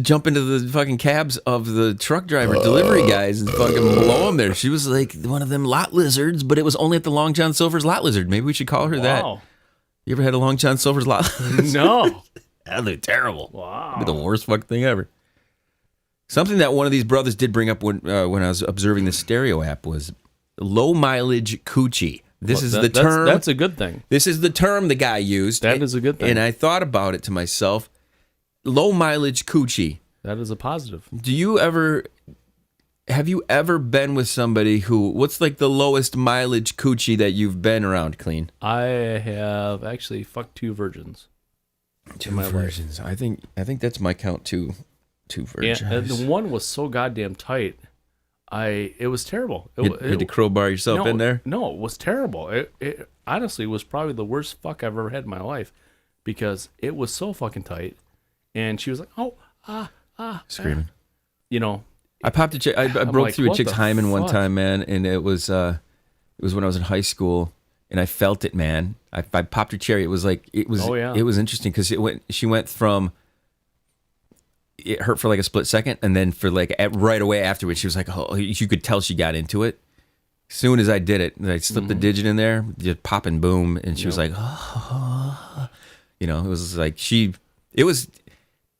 jump into the fucking cabs of the truck driver delivery guys and fucking blow them there. She was like one of them lot lizards, but it was only at the Long John Silver's lot lizard. Maybe we should call her that. You ever had a Long John Silver's lot lizard?
No.
That'd be terrible.
Wow.
That'd be the worst fucking thing ever. Something that one of these brothers did bring up when I was observing the stereo app was low mileage coochie. This is the term.
That's a good thing.
This is the term the guy used.
That is a good thing.
And I thought about it to myself. Low mileage coochie.
That is a positive.
Have you ever been with somebody what's like the lowest mileage coochie that you've been around, Kleen?
I have actually fucked 2 virgins.
2 virgins. I think that's my count too. 2 virgins.
Yeah, and the one was so goddamn tight. It was terrible.
You had to crowbar yourself in there?
No, it was terrible. It honestly was probably the worst fuck I've ever had in my life because it was so fucking tight. And she was like,
screaming. I popped a chick. I broke
like,
through a
what
chick's
the
hymen one
fuck?
time, man, and it was when I was in high school, and I felt it, man. I popped her cherry. It was it was interesting because she went from it hurt for like a split second, and then for right away afterwards, she was like, oh, you could tell she got into it. As soon as I did it, I slipped the digit in there, just pop and boom, and she was like, oh. It was like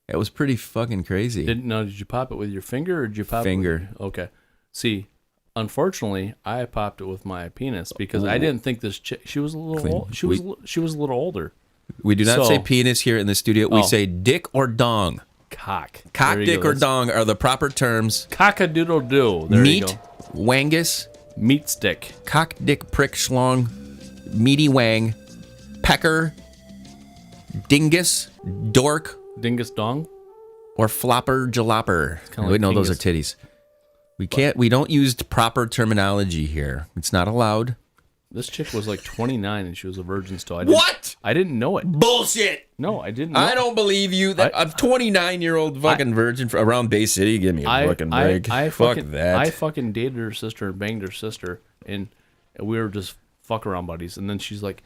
it was pretty fucking crazy.
Did you pop it with your finger or did you pop
Finger.
it with okay. See, unfortunately, I popped it with my penis because I didn't think this chick, she was a little old, she was a little older.
We do not say penis here in the studio. We say dick or dong.
Cock.
Cock, dick, or dong are the proper terms.
Cock-a-doodle-doo.
Meat, wangus,
meat stick,
cock, dick, prick, schlong, meaty wang, pecker, dingus, dork,
Dingus dong.
or flopper jalopper.
kinda
Wait,
like
no, those are
dingus.
titties. We don't use proper terminology here. It's not allowed.
This chick was like 29 and she was a virgin still.
What?
I didn't know it.
Bullshit.
No, I didn't know
I don't believe you. That a 29-year-old fucking virgin around Bay City. Give me a fucking break. Fuck that.
I fucking dated her sister and banged her sister, and we were just fuck around buddies. And then she's like,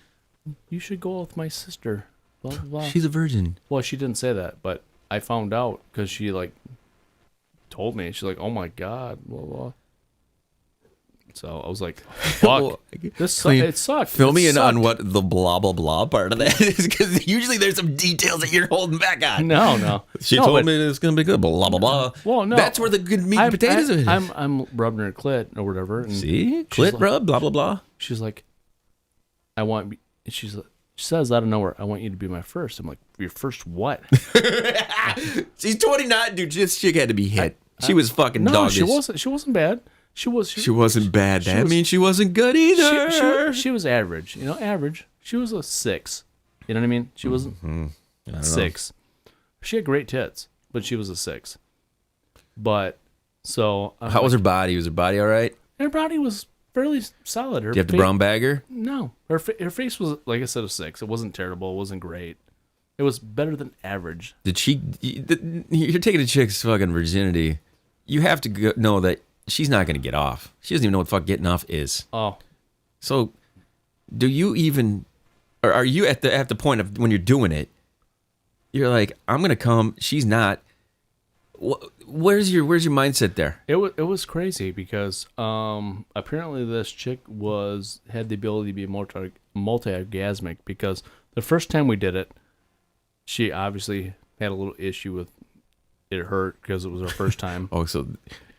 "You should go with my sister." Blah blah blah.
She's a virgin.
Well, she didn't say that, but I found out because she like told me. She's like, "Oh my god," blah blah. So I was like, "Fuck, it sucked."
Fill me in on
sucked.
what the blah blah blah part of that is, because usually there's some details that you're holding back on.
No.
She
No,
told
but-
me it's gonna be good. Blah blah blah.
Well, no,
that's where the good meat and potatoes are.
I'm rubbing her clit or whatever. And
See,
she's
clit
like-
rub. Blah blah blah.
She's like, she says out of nowhere, "I want you to be my first." I'm like, "Your first what?"
She's 29, dude. This chick had to be hit. She was fucking
No,
doggish.
she wasn't bad. She
wasn't bad. That means she wasn't good either.
She was average. Average. She was a 6. You know what I mean? She wasn't 6. She had great tits, but she was a 6. But so
How was her body? Was her body all right?
her body was fairly solid. Her
Do you have to brown bag her?
No, her face was, like I said, a 6. It wasn't terrible. It wasn't great. It was better than average.
Did she? You're taking a chick's fucking virginity. You have to know that she's not going to get off. She doesn't even know what the fuck getting off is.
Oh,
So, do you even, or are you at the point of when you're doing it? You're like, I'm gonna come. She's not. Where's your mindset there?
it was crazy because apparently this chick had the ability to be multi-orgasmic because the first time we did it, she obviously had a little issue with it hurt because it was her first time.
Oh, so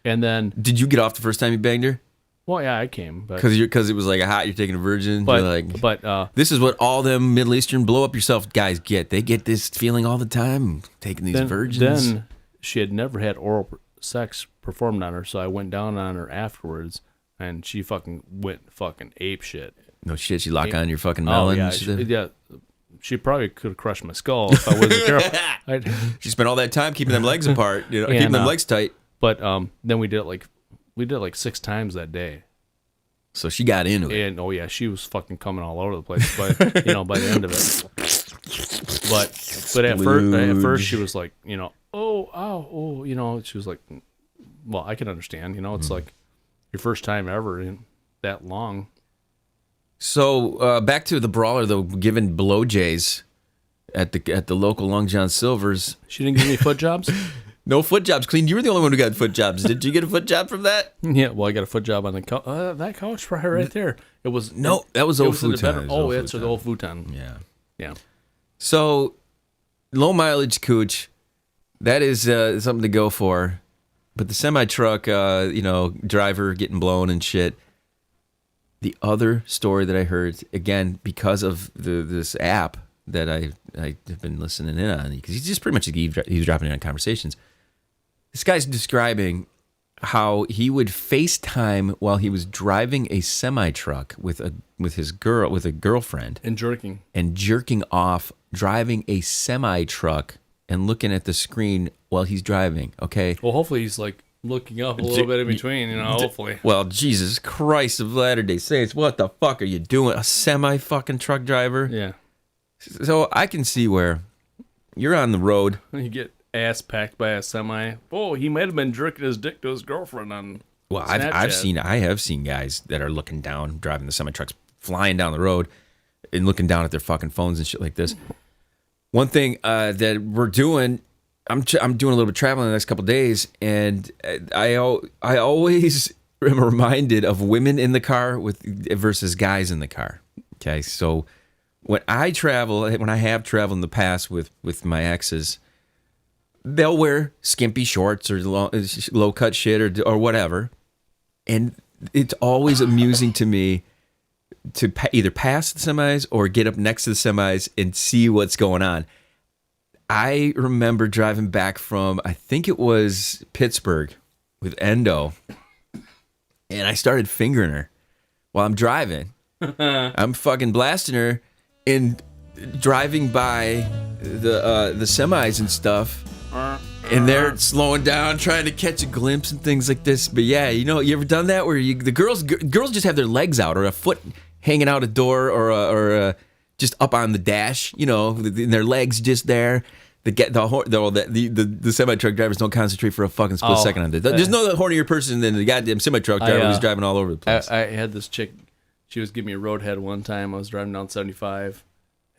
And then,
did you get off the first time you banged her?
well, yeah, I came, but
Because it was like a hot. You're taking a virgin.
but
you're like,
but
this is what all them Middle Eastern blow up yourself guys get. They get this feeling all the time, taking these virgins.
then she had never had oral sex performed on her, so I went down on her afterwards, and she went ape shit.
No shit, she lock on your fucking
Oh
melon.
yeah, she probably could have crushed my skull if I wasn't careful.
She spent all that time keeping them legs apart,
And,
keeping them legs tight.
But then we did it like 6 times that day.
So she got into it.
And oh yeah, she was fucking coming all over the place. But by the end of it, but at first she was like, she was like, well, I can understand. It's like your first time ever in that long.
So back to the brawler though, giving blowjays at the local Long John Silver's.
She didn't give me foot jobs.
No foot jobs. Clean. You were the only one who got foot jobs. Did you get a foot job from that?
Yeah, well, I got a foot job on the that couch right there. It was
that was old futon.
Oh, it's the old futon. Yeah.
So low mileage cooch, that is something to go for. But the semi truck, driver getting blown and shit. The other story that I heard, again, because of this app that I have been listening in on, because he's just pretty much eavesdropping on conversations. This guy's describing how he would FaceTime while he was driving a semi truck with a girlfriend
And
jerking off, driving a semi truck and looking at the screen while he's driving. Okay.
Well, hopefully he's like looking up a little bit in between. Hopefully.
Well, Jesus Christ of Latter-day Saints, what the fuck are you doing? A semi fucking truck driver?
Yeah.
So I can see where you're on the road.
You get ass packed by a semi. Oh, he might have been jerking his dick to his girlfriend on.
Well,
Snapchat.
I have seen guys that are looking down, driving the semi trucks, flying down the road, and looking down at their fucking phones and shit like this. One thing that we're doing, I'm doing a little bit of traveling the next couple of days, and I always am reminded of women in the car versus guys in the car. Okay, so when I have traveled in the past with my exes, they'll wear skimpy shorts or low cut shit or whatever, and it's always amusing to me to either pass the semis or get up next to the semis and see what's going on. I remember driving back from, I think it was Pittsburgh with Endo, and I started fingering her while I'm driving. I'm fucking blasting her, and driving by the semis and stuff, and they're slowing down, trying to catch a glimpse and things like this. But yeah, you ever done that where the girls just have their legs out or a foot hanging out a door or just up on the dash, and their legs just there. The semi truck drivers don't concentrate for a fucking split second on this. There's no hornier person than the goddamn semi truck driver who's driving all over the place.
I had this chick. She was giving me a roadhead one time. I was driving down 75,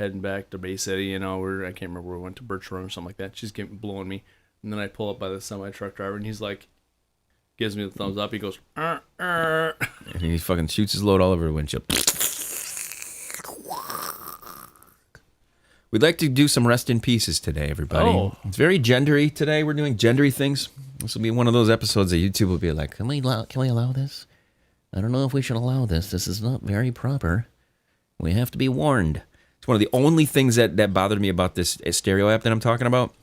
heading back to Bay City. I can't remember where we went to Birch Run or something like that. She's blowing me, and then I pull up by the semi truck driver, and he's like, gives me the thumbs up. He goes,
and he fucking shoots his load all over the windshield. We'd like to do some rest in pieces today, everybody.
Oh.
It's very gendery today. We're doing gendery things. This will be one of those episodes that YouTube will be like, can we allow this? I don't know if we should allow this. This is not very proper. We have to be warned. It's one of the only things that bothered me about this stereo app that I'm talking about.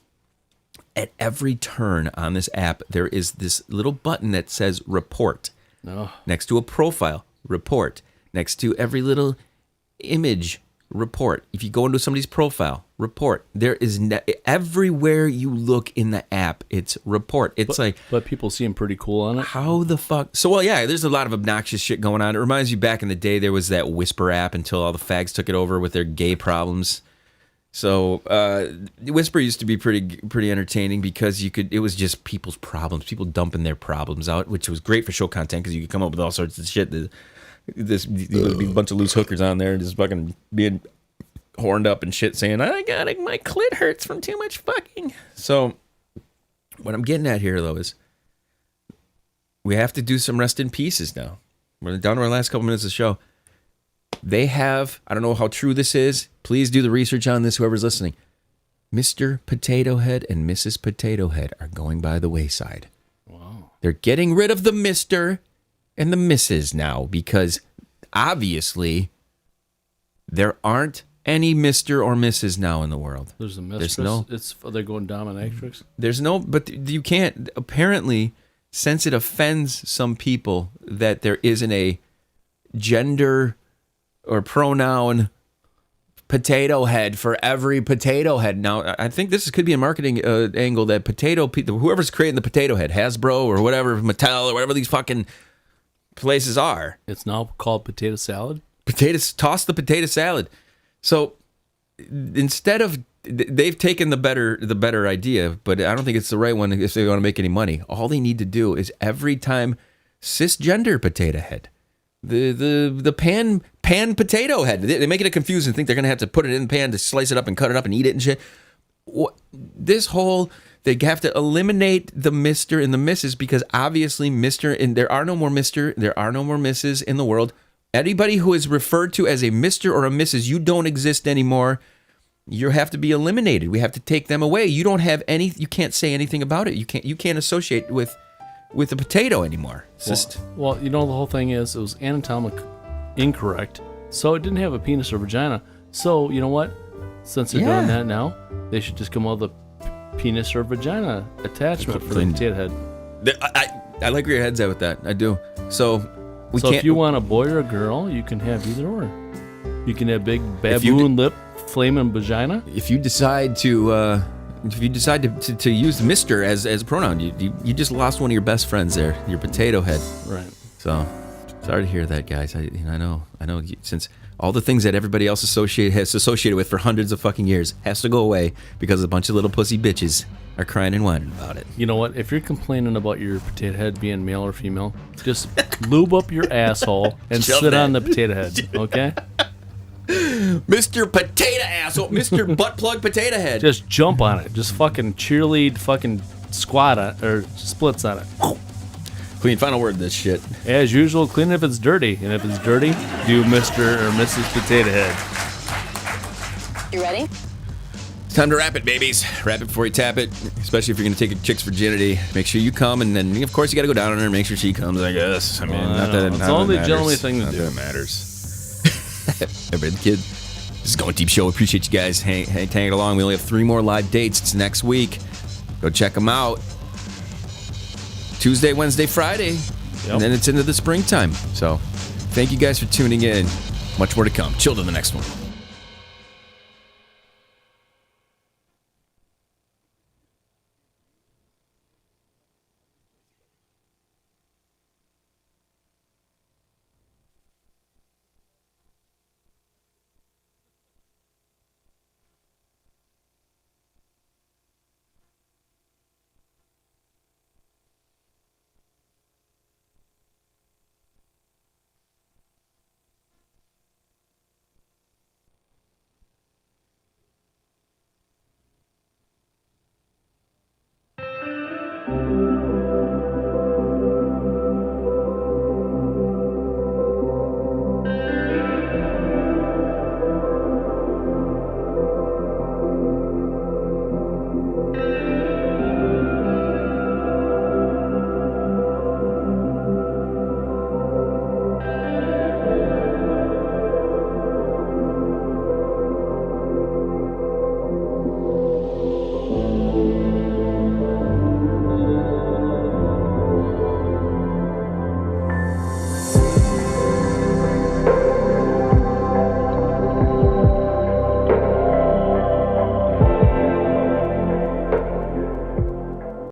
At every turn on this app, there is this little button that says report.
No.
Next to a profile, report. Next to every little image, report. If you go into somebody's profile, report. There is everywhere you look in the app, it's report. It's
but people seem pretty cool on it.
How the fuck? So, well, yeah, there's a lot of obnoxious shit going on. It reminds you back in the day there was that Whisper app until all the fags took it over with their gay problems. So, Whisper used to be pretty entertaining because it was just people's problems, people dumping their problems out, which was great for show content because you could come up with all sorts of shit. There'd be a bunch of loose hookers on there just fucking being horned up and shit saying, my clit hurts from too much fucking. So what I'm getting at here, though, is we have to do some rest in pieces now. We're down to our last couple minutes of the show. They have, I don't know how true this is. Please do the research on this, whoever's listening. Mr. Potato Head and Mrs. Potato Head are going by the wayside.
Wow.
They're getting rid of the Mr. and the Mrs. now because obviously there aren't any Mr. or Mrs. now in the world.
There's a mistress. They're going dominatrix.
There's no, but you can't, apparently, since it offends some people that there isn't a gender or pronoun potato head for every potato head. Now, I think this could be a marketing angle that whoever's creating the potato head, Hasbro or whatever, Mattel or whatever these fucking places are.
It's now called potato salad.
Toss the potato salad. So instead of, they've taken the better idea, but I don't think it's the right one if they want to make any money. All they need to do is every time cisgender potato head, the pan potato head, they make it confusing and think they're going to have to put it in the pan to slice it up and cut it up and eat it and shit. They have to eliminate the Mr. and the Mrs. because obviously Mr. and there are no more Mr. There are no more Mrs. in the world. Anybody who is referred to as a Mr. or a Mrs., you don't exist anymore. You have to be eliminated. We have to take them away. You don't have any. You can't say anything about it. You can't associate with a potato anymore. It's
well, the whole thing is it was anatomically incorrect, so it didn't have a penis or vagina. So you know what? Since they're doing that now, they should just come up with a penis or vagina attachment for the potato head.
I like where your head's at with that. I do. So
if you want a boy or a girl, you can have either or. You can have big baboon lip, flaming vagina.
If you decide to use Mr. as a pronoun, you just lost one of your best friends there, your potato head.
Right.
So sorry to hear that, guys. I know. Since all the things that everybody else has associated with for hundreds of fucking years has to go away because a bunch of little pussy bitches are crying and whining about it.
You know what? If you're complaining about your potato head being male or female, just lube up your asshole and sit on the potato head, okay?
Mr. Potato Asshole, Mr. Butt Plug Potato Head.
Just jump on it. Just fucking cheerlead, fucking squat on it, or splits on it.
Cleen, final word this shit.
As usual, clean if it's dirty. And if it's dirty, do Mr. or Mrs. Potato Head.
You ready?
It's time to wrap it, babies. Wrap it before you tap it, especially if you're going to take a chick's virginity. Make sure you come, and then, of course, you got to go down on her and make sure she comes, I guess. I mean,
it's only the gentlemanly thing to do.
That matters. Everybody, kid. This is Goin Deep Show. Appreciate you guys hanging along. We only have 3 more live dates. It's next week. Go check them out. Tuesday, Wednesday, Friday. And then it's into the springtime. So, thank you guys for tuning in. Much more to come. Chill to the next one.